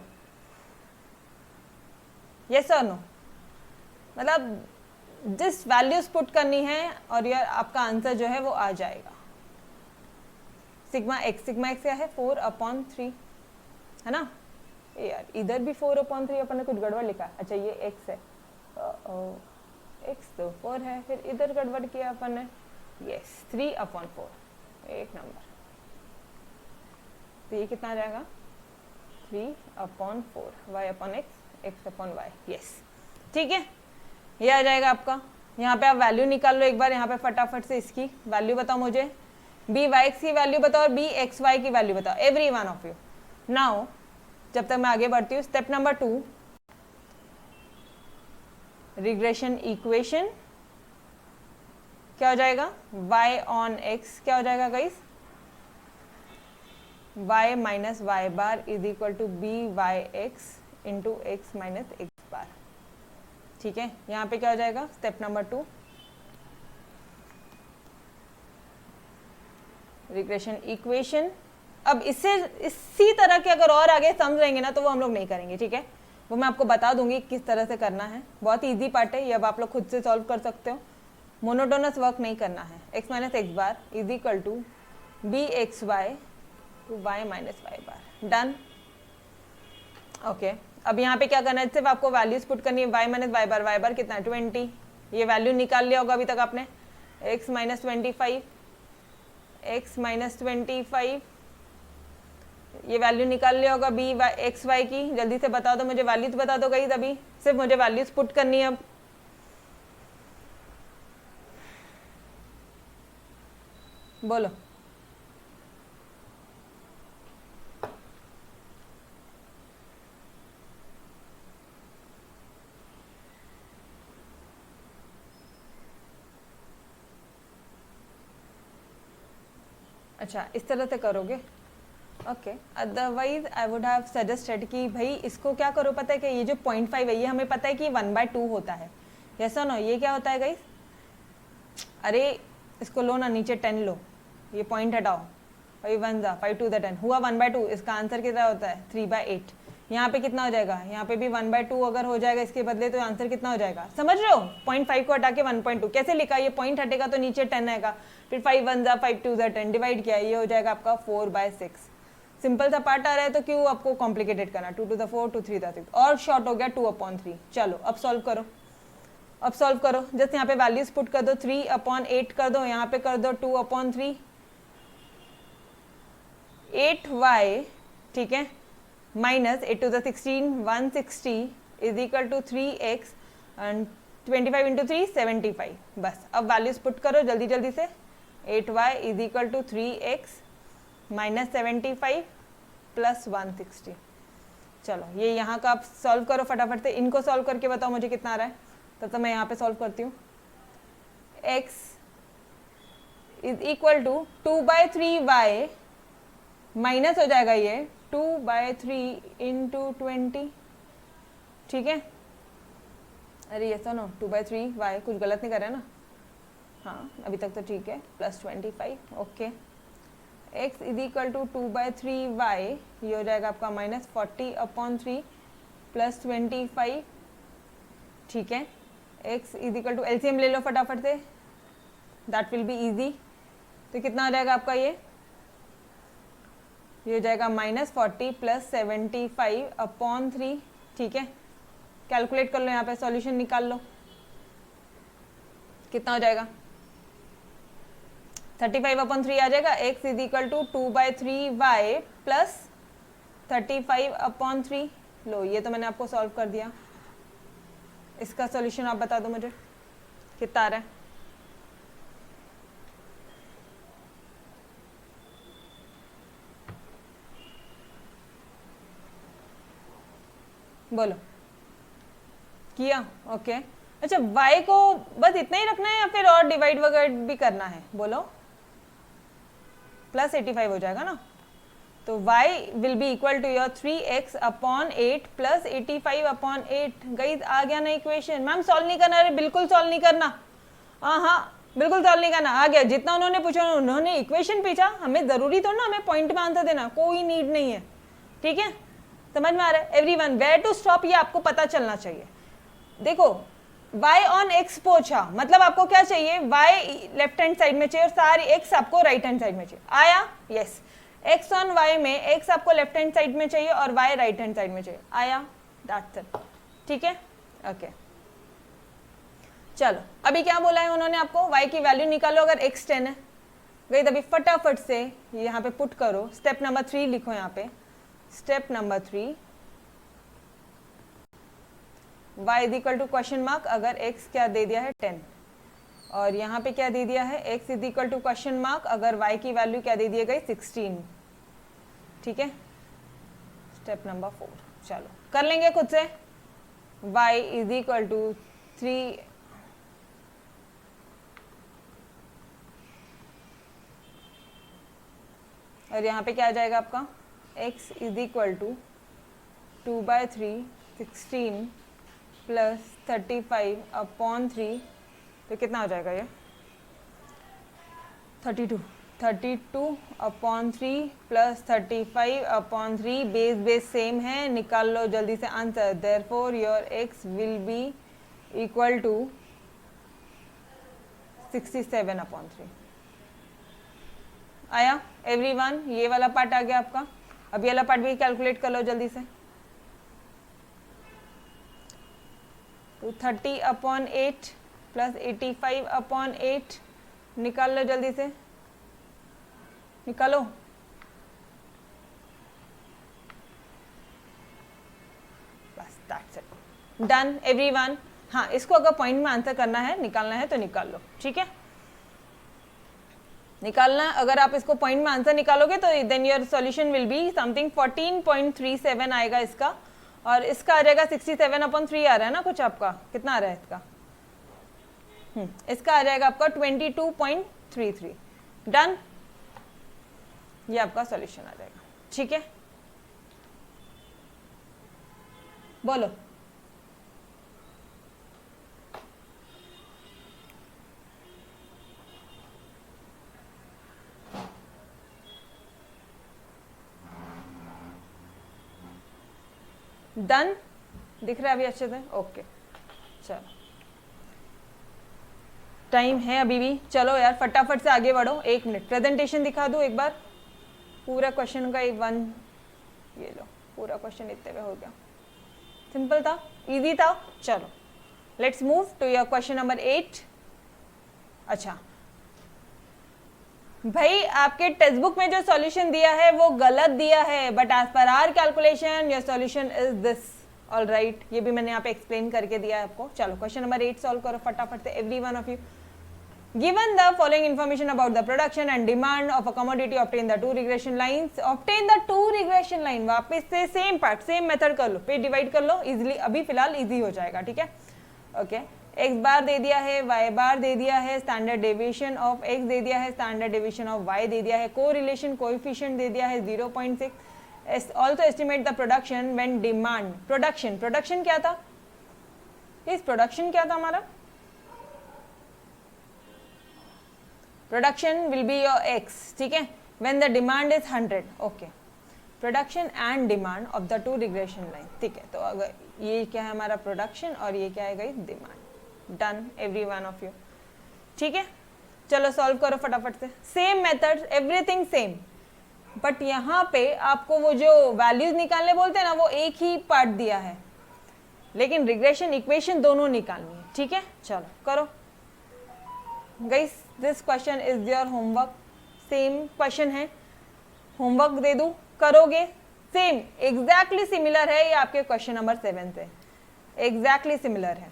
यस और नो? मतलब जिस वैल्यूज पुट करनी है और यार आपका आंसर जो है वो आ जाएगा। सिग्मा एक्स क्या है 4/3 है ना यार, इधर भी 4/3 अपन ने कुछ गड़बड़ लिखा। अच्छा ये एक्स है, एक्स तो 4 है, फिर इधर गड़बड़ किया अपन ने। यस 3/4, एक नंबर। तो ये कितना आ जाएगा 3/4 y/x x/y। यस ठीक है, ये आ जाएगा आपका। यहाँ पे आप वैल्यू निकाल लो एक बार, यहाँ पे फटाफट से इसकी वैल्यू बताओ मुझे। बी वाई एक्स की वैल्यू बताओ और बी एक्स वाई की वैल्यू बताओ, every one of you. Now जब तक मैं आगे बढ़ती हूँ, स्टेप नंबर 2 रिग्रेशन इक्वेशन। क्या हो जाएगा y ऑन x, क्या हो जाएगा guys y minus Y bar is equal to B Y X into X minus x bar. ठीक है, यहाँ पे क्या हो जाएगा स्टेप नंबर 2 रिग्रेशन इक्वेशन। अब इससे इसी तरह के अगर और आगे समझ रहेंगे ना तो वो हम लोग नहीं करेंगे, ठीक है, वो मैं आपको बता दूंगी किस तरह से करना है। बहुत इजी पार्ट है ये, अब आप लोग खुद से सॉल्व कर सकते हो। मोनोटोनस वर्क नहीं करना है। x minus x bar is equal to B x y to y minus Y bar. Done. Okay, अब यहाँ पे क्या करना है, सिर्फ आपको वैल्यूज पुट करनी है। y माइनस वाई बार कितना है 20, ये वैल्यू निकाल लिया होगा अभी तक आपने। x माइनस 25, x माइनस 25, ये वैल्यू निकाल लिया होगा बी एक्स वाई की। जल्दी से बता दो मुझे, वैल्यूज बता दो गाइस, अभी सिर्फ मुझे वैल्यूज पुट करनी है। अब बोलो। अच्छा इस तरह से करोगे, okay. Otherwise I would have suggested कि भाई इसको क्या करो, पता है कि ये जो 0.5 है ये हमें पता है कि 1/2 होता है। यस और नो? ये क्या होता है गाइस? अरे इसको लो ना, नीचे 10 लो, ये पॉइंट हटाओ। 5 1 जा 5 2 10 हुआ 1/2। इसका आंसर कितना होता है 3/8। यहाँ पे कितना हो जाएगा, यहाँ पे भी 1/2 अगर हो जाएगा इसके बदले तो आंसर कितना हो जाएगा, समझ रहे हो? 0.5 को हटा के 1.2 कैसे लिखा, ये पॉइंट हटेगा तो नीचे 10 आएगा, फिर 5 1 जा 5 2 जा 10 डिवाइड किया, ये हो जाएगा आपका 4/6। सिंपल सा पार्ट आ रहा है तो क्यों आपको कॉम्प्लिकेटेड करना। 2 to the 4 2 3 6 और शॉर्ट हो गया 2/3। चलो अब सॉल्व करो, अब सॉल्व करो। जस्ट यहाँ पे वैल्यूज पुट कर दो, 3/8 कर दो, यहाँ पे कर दो 2/3, 8y, ठीक है, minus 8 to the 16 160 is equal to 3x and 25 into 3 75। बस अब वैल्यूज पुट करो जल्दी जल्दी से। 8y is equal to 3x minus 75 plus 160। चलो ये यहाँ का आप सॉल्व करो फटाफट से, इनको सॉल्व करके बताओ मुझे कितना आ रहा है, तब तक मैं यहाँ पे सॉल्व करती हूँ। x is equal to 2/3y minus हो जाएगा ये 2/3 इंटू 20, ठीक है। अरे ये सुनो 2/3y कुछ गलत नहीं कर रहे ना, हाँ अभी तक तो ठीक है, plus 25, okay. x is equal to 2/3y, ये हो जाएगा आपका माइनस 40/3 प्लस 25, ठीक है। x is equal to LCM ले लो फटाफट से, दैट विल बी इजी। तो कितना हो जाएगा आपका ये हो जाएगा माइनस 40 प्लस 75/3, ठीक है। कैलकुलेट कर लो, यहाँ पे सॉल्यूशन निकाल लो, कितना हो जाएगा 35/3 आ जाएगा। x is equal to 2/3y plus 35/3। लो ये तो मैंने आपको सॉल्व कर दिया, इसका सॉल्यूशन आप बता दो मुझे कितना आ रहा है। बोलो किया, ओके। अच्छा y को बस इतना ही रखना है या फिर और डिवाइड वगैरह भी करना है, बोलो। प्लस 85 हो जाएगा ना, तो y will be equal to your 3x/8 plus 85/8। Guys आ गया ना इक्वेशन? मैम सॉल्व नहीं करना, अरे बिल्कुल सॉल्व नहीं करना, हाँ बिल्कुल सॉल्व नहीं करना, आ गया जितना उन्होंने पूछा उन्होंने इक्वेशन पूछा, हमें जरूरी तो ना हमें पॉइंट में आंसर देना, कोई नीड नहीं है, ठीक है, समझ में आ रहा है एवरीवन, वेयर टू स्टॉप ये आपको पता चलना चाहिए। देखो y ऑन x पूछा मतलब आपको क्या चाहिए, y लेफ्ट हैंड साइड में चाहिए और सारी x आपको राइट हैंड साइड में चाहिए, आया, यस, x ऑन y में x आपको लेफ्ट हैंड साइड में चाहिए और y राइट हैंड साइड में चाहिए, आया, दैट्स इट, ठीक है, ओके। चलो अभी क्या बोला है उन्होंने आपको, y की वैल्यू निकालो अगर x 10 है, गई तभी फटाफट से यहाँ पे पुट करो, स्टेप नंबर 3 लिखो यहाँ पे, step number 3 y is equal to question mark, अगर x क्या दे दिया है 10 और यहाँ पे क्या दे दिया है x is equal to question mark, अगर y की वैल्यू क्या दे दी गई 16, ठीक है, स्टेप नंबर 4, चलो कर लेंगे खुद से, y इज इक्वल टू 3 और यहाँ पे क्या आ जाएगा आपका x is equal to 2/3 16 plus 35/3, तो कितना हो जाएगा ये 32/3 प्लस 35/3, बेस बेस सेम है, निकाल लो जल्दी से answer, therefore your x will be equal to 67/3, आया एवरीवन, ये वाला पार्ट आ गया आपका, अब ये वाला पार्ट भी कैलकुलेट कर लो जल्दी से, तो 30/8 प्लस 85/8 निकाल लो जल्दी से, निकालो, बस दैट्स इट, डन एवरीवन। हाँ इसको अगर पॉइंट में आंसर करना है निकालना है तो निकाल लो, ठीक है, निकालना, अगर आप इसको पॉइंट में आंसर निकालोगे तो then your solution will be something 14.37 आएगा इसका, और इसका आ जाएगा 67/3 आ रहा है ना कुछ आपका, कितना आ रहा है इसका, इसका आ जाएगा आपका 22.33, डन, ये आपका सॉल्यूशन आ जाएगा, ठीक है, बोलो डन, दिख रहा है अभी अच्छे से, ओके, चलो टाइम है अभी भी, चलो यार फटाफट से आगे बढ़ो, 1 मिनट प्रेजेंटेशन दिखा दो एक बार, पूरा क्वेश्चन का 1, ये लो पूरा क्वेश्चन इतने में हो गया, सिंपल था, इजी था, चलो let's move to your question number 8। अच्छा भाई आपके टेक्स्ट बुक में जो सॉल्यूशन दिया है वो गलत दिया है, बट एज पर our calculation your solution is this, all right, ये भी मैंने यहाँ पे एक्सप्लेन करके दिया है आपको। चलो क्वेश्चन नंबर 8 सॉल्व करो फटाफट से, every one of you. Given the following information about the production and demand of a commodity, obtain the two regression lines. Obtain the two regression line, वापस से सेम पार्ट सेम मेथड कर लो, पे डिवाइड कर लो इजीली, अभी फिलहाल इजी हो जाएगा, ठीक है, ओके। x बार दे दिया है, y बार दे दिया है, स्टैंडर्ड डेविएशन ऑफ x दे दिया है, स्टैंडर्ड डेविएशन ऑफ y दे दिया है, कोरिलेशन कोएफिशिएंट दे दिया है 0.6। Also estimate the production when demand, production क्या था, इस प्रोडक्शन क्या था हमारा, production will be your x, ठीक है, when the demand is 100, okay, production and demand of the two regression line, ठीक है, तो अगर ये क्या है हमारा प्रोडक्शन और ये क्या है गई demand, done every one of you, ठीक है, चलो सॉल्व करो फटाफट से, same method everything same, but यहाँ पे आपको वो जो वैल्यूज निकालने बोलते हैं ना वो एक ही पार्ट दिया है, लेकिन रिग्रेशन इक्वेशन दोनों निकालनी है, ठीक है, चलो करो guys, this question is your homework, same question है, होमवर्क दे दूं करोगे, सेम एग्जैक्टली सिमिलर है ये आपके क्वेश्चन नंबर 7 से, एग्जैक्टली सिमिलर है,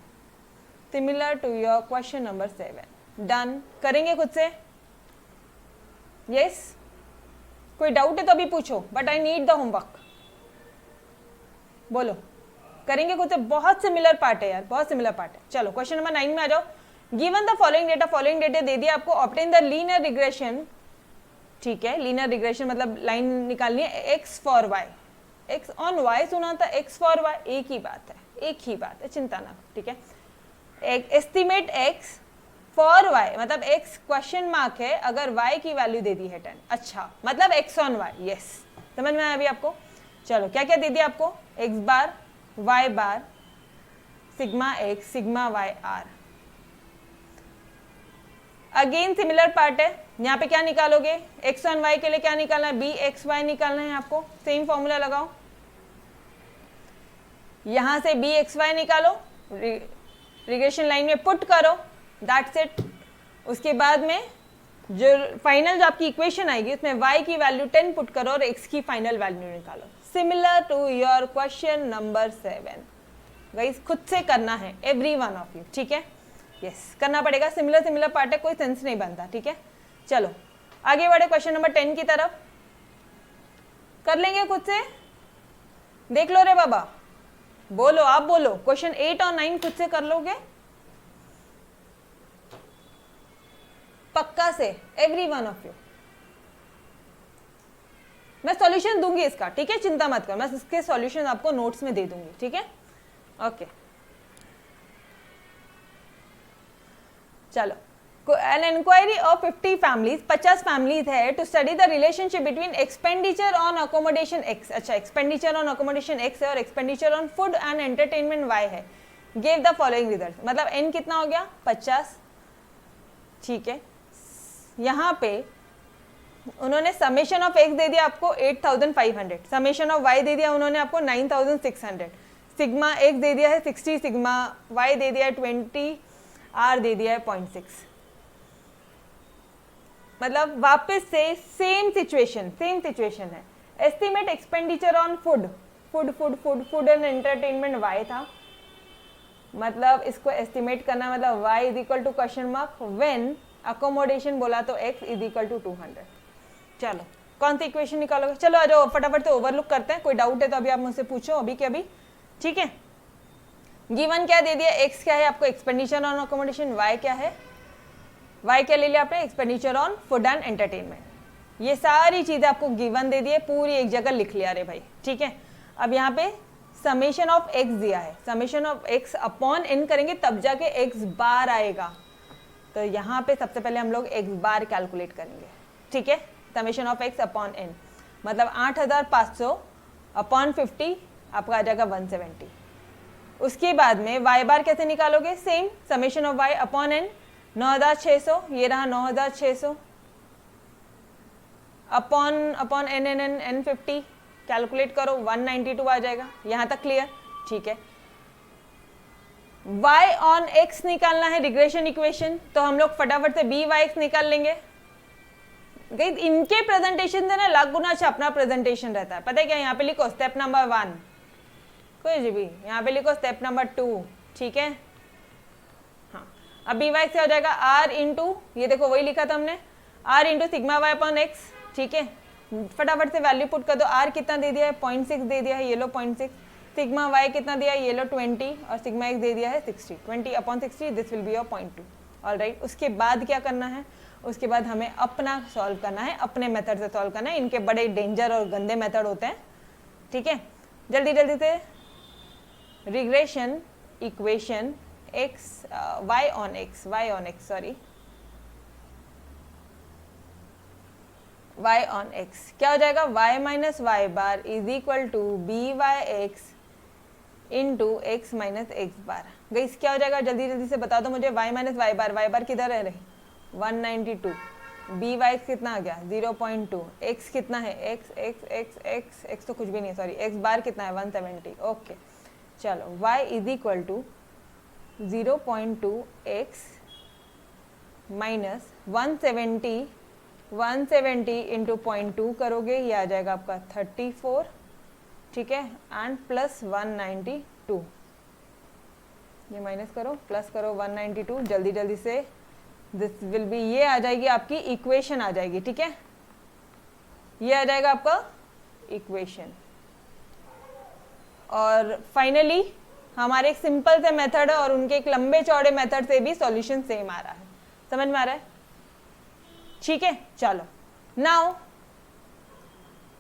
similar to your question number 7, done, करेंगे खुद से, यस, कोई डाउट है तो अभी पूछो, but I need the homework, बोलो, करेंगे खुद से, बहुत सिमिलर पार्ट है यार, बहुत सिमिलर पार्ट है। चलो क्वेश्चन नंबर 9 में आ जाओ, गिवन द फॉलोइंग डेटा दे दिया आपको, ऑब्टेन द लीनियर रिग्रेशन, ठीक है, लीनियर रिग्रेशन मतलब लाइन निकालनी है, x for y, x on y सुना था, x फॉर y एक ही बात है, एक ही बात है, चिंता ना, ठीक है, एस्टिमेट x फॉर y मतलब x क्वेश्चन मार्क है अगर y की वैल्यू दे दी है 10। अच्छा मतलब x ऑन y, यस समझ में आया अभी आपको। चलो क्या क्या दे दिया आपको, x bar y bar sigma x sigma y r। Again similar part है, यहाँ पे क्या निकालोगे, x ऑन y के लिए क्या निकालना है, bxy निकालना है आपको। सेम फॉर्मूला लगाओ, यहां से bxy निकालो, रिग्रेशन लाइन में पुट करो, दैट्स इट। उसके बाद में जो फाइनल जो आपकी इक्वेशन आएगी उसमें y की वैल्यू 10 पुट करो और x की फाइनल वैल्यू निकालो। Similar to your question number 7। Guys खुद से करना है एवरी वन ऑफ यू, ठीक है, यस करना पड़ेगा। सिमिलर पार्ट है, कोई सेंस नहीं बनता, ठीक है। चलो आगे बढ़े क्वेश्चन नंबर 10 की तरफ, कर लेंगे खुद से, देख लो रे बाबा, बोलो आप बोलो, क्वेश्चन 8 और 9 खुद से कर लोगे पक्का से, एवरी वन ऑफ यू। मैं सॉल्यूशन दूंगी इसका, ठीक है, चिंता मत कर, मैं इसके सॉल्यूशन आपको नोट्स में दे दूंगी, ठीक है, ओके। चलो, an inquiry of 50 families, 50 families है, to study the relationship between expenditure on accommodation x। अच्छा, एक्सपेंडिचर ऑन अकोमोडेशन x है और expenditure on food and entertainment y है। गिव द फॉलोइंग रिजल्ट, मतलब n कितना हो गया 50, ठीक है। यहाँ पे उन्होंने समेशन ऑफ x दे दिया आपको 8500, समेशन ऑफ y दे दिया उन्होंने आपको 9600, सिग्मा x दे दिया है 60, सिग्मा y दे दिया है 20, r दे दिया है 0.6। मतलब वापस से सेम सिचुएशन है। Estimate expenditure on food and entertainment y था, मतलब इसको एस्टिमेट करना, मतलब y is equal to question mark when accommodation बोला तो x इज इक्वल टू 200। चलो कौन सी इक्वेशन निकालोगे, चलो आ जाओ फटाफट से ओवरलुक करते हैं, कोई डाउट है तो अभी आप मुझसे पूछो अभी के अभी, ठीक है। गिवन क्या दे दिया, x क्या है आपको, एक्सपेंडिचर ऑन अकोमोडेशन, y क्या है, y क्या ले लिया आपने, expenditure on food and entertainment. ये सारी चीजें आपको गिवन दे दी है, पूरी एक जगह लिख लिया रे भाई, ठीक है। अब यहाँ पे समेशन ऑफ x दिया है, summation of x upon n करेंगे तब जाके x बार आएगा, तो यहाँ पे सबसे पहले हम लोग x बार कैलकुलेट करेंगे, ठीक है। Summation of x upon n मतलब 8500 अपॉन 50 आपका आ जाएगा 170। उसके बाद में y बार कैसे निकालोगे, same summation of y upon n 9600, ये रहा 9600 अपॉन n 50 कैलकुलेट करो 192 आ जाएगा। यहाँ तक क्लियर, ठीक है। y ऑन x निकालना है रिग्रेशन इक्वेशन, तो हम लोग फटाफट से by(x) निकाल लेंगे। इनके प्रेजेंटेशन से ना लाख गुना अच्छा अपना प्रेजेंटेशन रहता है, पता है क्या, यहाँ पे लिखो स्टेप नंबर 1, कोई जी भी यहाँ पे लिखो स्टेप नंबर 2, ठीक है। हाँ, अब by से हो जाएगा r इंटू, ये देखो वही लिखा था हमने, r into sigma y upon x, ठीक है। फटाफट से वैल्यू पुट कर दो, r कितना दे दिया है 0.6 दे दिया है, ये लो 0.6, सिग्मा y कितना दिया है, ये लो 20 और सिग्मा x दे दिया है 60, 20 upon 60 this will be your 0.2। Alright, उसके बाद क्या करना है, उसके बाद हमें अपना सॉल्व करना है, अपने मेथड से सॉल्व करना है, इनके बड़े डेंजर और गंदे मेथड होते हैं, ठीक है। जल्दी जल्दी से regression equation y on x क्या हो जाएगा, y minus Y bar is equal to by(x) into x minus x bar. Guys क्या हो जाएगा, जल्दी जल्दी से बता दो मुझे, y माइनस वाई बार किधर है रही 192, by कितना आ गया 0.2, x कितना है x तो कुछ भी नहीं, सॉरी x बार कितना है 170, ओके। चलो y is equal to 0.2x minus 170 into 0.2 करोगे, ये आ जाएगा आपका 34, ठीक है, एंड प्लस 192, ये माइनस करो प्लस करो 192, जल्दी जल्दी से दिस विल बी, ये आ जाएगी आपकी इक्वेशन आ जाएगी, ठीक है, ये आ जाएगा आपका इक्वेशन। और फाइनली हमारे एक सिंपल से मेथड है और उनके एक लंबे चौड़े मेथड से भी सॉल्यूशन सेम आ रहा है, समझ में आ रहा है, ठीक है। चलो नाउ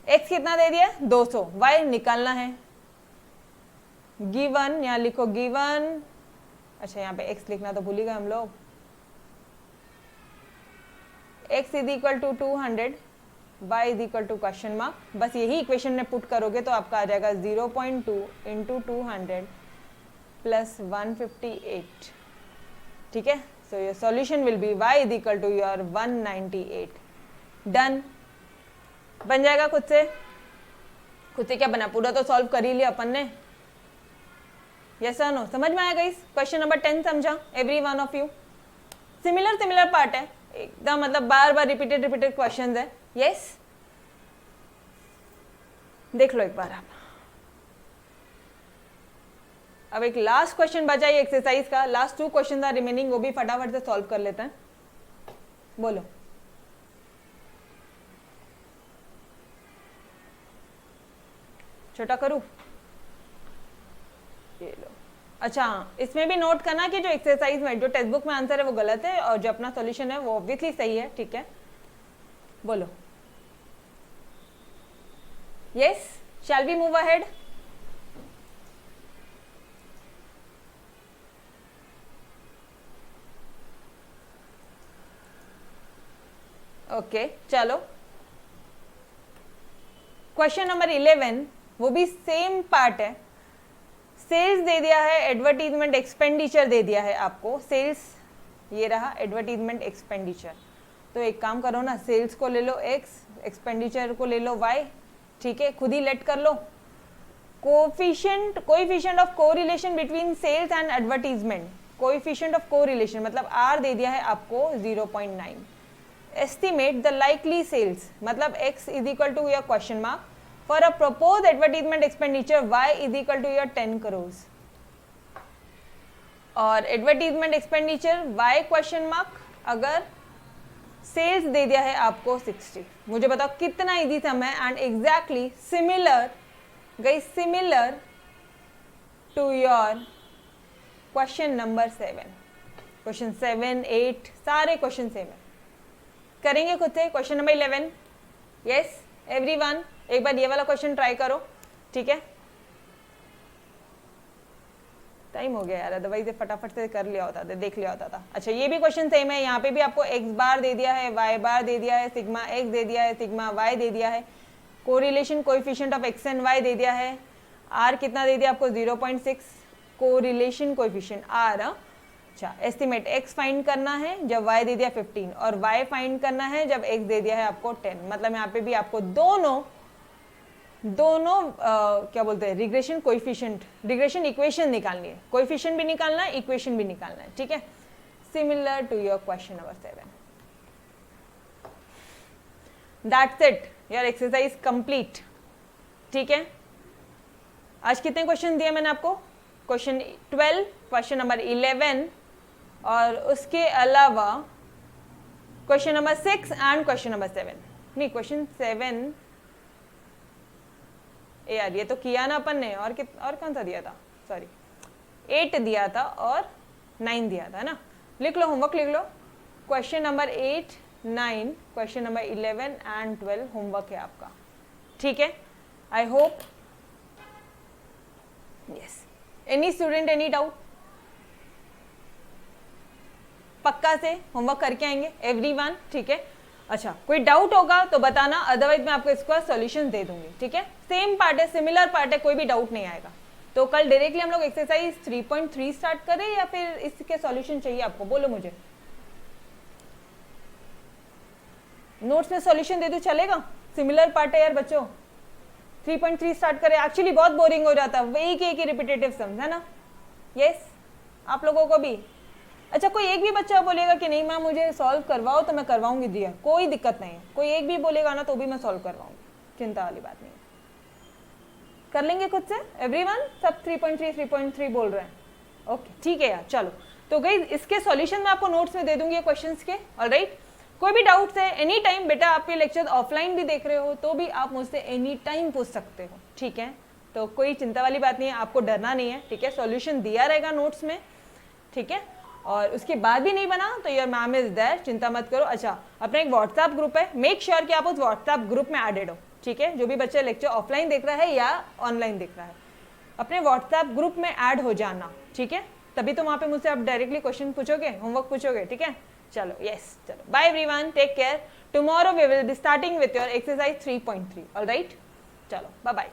x कितना दे दिया 200, y निकालना है, गिवन यहाँ लिखो गिवन, अच्छा यहाँ पे x लिखना तो भूल ही गए हम लोग, x is equal to 200, y is equal to question mark. बस यही इक्वेशन में पुट करोगे तो आपका आ जाएगा 0.2 इंटू 200 प्लस 158, ठीक है। So your solution will be y is equal to your 198। Done, बन जाएगा खुद से। खुद से क्या बना, पूरा तो सॉल्व कर ही लिया अपन ने। यस और नो, समझ में आया गाइस? क्वेश्चन नंबर 10 समझा every one of you? Similar part है एकदम, मतलब बार बार रिपीटेड क्वेश्चन है। यस, देख लो एक बार आप। अब एक लास्ट क्वेश्चन बचा है एक्सरसाइज का, लास्ट 2 क्वेश्चन आर रिमेनिंग, वो भी फटाफट से सॉल्व कर लेते हैं। बोलो। छोटा करूं? ये लो। अच्छा, इसमें भी नोट करना कि जो एक्सरसाइज में, जो टेक्स्ट बुक में आंसर है वो गलत है और जो अपना सॉल्यूशन है वो ऑब्वियसली सही है, ठीक है। बोलो। Yes, shall we move ahead? Okay, चलो। क्वेश्चन नंबर 11, वो भी सेम पार्ट है। सेल्स दे दिया है, एडवर्टीजमेंट एक्सपेंडिचर दे दिया है आपको। सेल्स ये रहा, एडवर्टीजमेंट एक्सपेंडिचर। तो एक काम करो ना, सेल्स को ले लो x, एक्सपेंडिचर को ले लो y, ठीक है। खुद ही लेट कर लो। Coefficient of correlation between sales and advertisement, coefficient of correlation मतलब r दे दिया है आपको 0.9। एस्टिमेट द लाइकली सेल्स, मतलब x is equal to your question mark for a proposed advertisement expenditure y is equal to your 10 crores और advertisement expenditure y question mark, अगर sales दे दिया है आपको 60। मुझे बताओ कितना इजी सम है and exactly similar guys, similar to your question number 7। Question 7, 8 सारे क्वेश्चन सेम है। करेंगे खुद से क्वेश्चन नंबर 11? यस एवरीवन, एक बार ये वाला क्वेश्चन ट्राई करो, ठीक है। टाइम हो गया यार, अदरवाइज फटाफट से कर लिया होता था, देख लिया होता था। अच्छा, ये भी क्वेश्चन सेम है। यहाँ पे भी आपको x बार दे दिया है, y बार दे दिया है, सिग्मा x दे दिया है, सिग्मा y दे दिया है, correlation coefficient of x and y दे दिया है। r कितना दे दिया आपको 0.6, कोरिलेशन कोएफिशिएंट r। अच्छा, एस्टिमेट x फाइंड करना है जब y दे दिया 15 और y फाइंड करना है जब x दे दिया है आपको 10। मतलब यहाँ पे भी आपको दोनों क्या बोलते हैं, रिग्रेशन कोएफिशिएंट, रिग्रेशन इक्वेशन निकालनी है। कोएफिशिएंट भी निकालना है, इक्वेशन भी निकालना है, ठीक है। Similar to your question number 7। That's it, your exercise complete, ठीक है। आज कितने क्वेश्चन दिए मैंने आपको? क्वेश्चन 12, क्वेश्चन नंबर 11 और उसके अलावा question number 6 and question number 7। नहीं, क्वेश्चन 7 यार ये तो किया ना अपन ने, और कौन सा दिया था? सॉरी, 8 दिया था और 9 दिया था ना। लिख लो, होमवर्क लिख लो। Question number 8, 9, question number 11 and 12 homework है आपका, ठीक है। I hope yes. Any student any doubt? पक्का से होमवर्क करके आएंगे एवरीवन, ठीक है। अच्छा, कोई डाउट होगा तो बताना, अदरवाइज मैं आपको इसका सॉल्यूशन दे दूंगी, ठीक है। सेम पार्ट है, सिमिलर पार्ट है, कोई भी डाउट नहीं आएगा। तो कल डायरेक्टली हम लोग एक्सरसाइज 3.3 स्टार्ट करें या फिर इसके सॉल्यूशन चाहिए आपको? बोलो मुझे, नोट्स में सॉल्यूशन दे दूं चलेगा? सिमिलर पार्ट है यार बच्चों। 3.3 स्टार्ट करें? एक्चुअली बहुत बोरिंग हो जाता है, वही के रिपीटेटिव सम्स है ना। यस, आप लोगों को भी। अच्छा, कोई एक भी बच्चा बोलेगा कि नहीं मैम मुझे सॉल्व करवाओ तो मैं करवाऊंगी दिया, कोई दिक्कत नहीं है। कोई एक भी बोलेगा ना तो भी मैं सॉल्व करवाऊंगी, चिंता वाली बात नहीं है। कर लेंगे खुद से एवरीवन? सब 3.3 बोल रहे हैं, ओके ठीक है यार। चलो तो गाइस इसके सॉल्यूशन मैं आपको नोट्स में दे दूंगी क्वेश्चंस के, ऑलराइट। कोई भी डाउट्स है एनी टाइम, बेटा आपके लेक्चर ऑफलाइन भी देख रहे हो तो भी आप मुझसे एनी टाइम पूछ सकते हो, ठीक है। तो कोई चिंता वाली बात नहीं है, आपको डरना नहीं है, ठीक है। सॉल्यूशन दिया रहेगा नोट्स में, ठीक है। और उसके बाद भी नहीं बना तो योर मैम इज देयर, चिंता मत करो। अच्छा, अपना एक व्हाट्सएप ग्रुप है, मेक श्योर कि आप उस व्हाट्सएप ग्रुप में एडेड हो, ठीक है। जो भी बच्चा लेक्चर ऑफलाइन देख रहा है या ऑनलाइन देख रहा है, अपने व्हाट्सएप ग्रुप में ऐड हो जाना, ठीक है। तभी तो वहाँ पे मुझसे आप डायरेक्टली क्वेश्चन पूछोगे, होमवर्क पूछोगे, ठीक है। चलो यस, चलो bye everyone, take care. Tomorrow we will be starting with your exercise 3.3. Alright, चलो बाय बाय.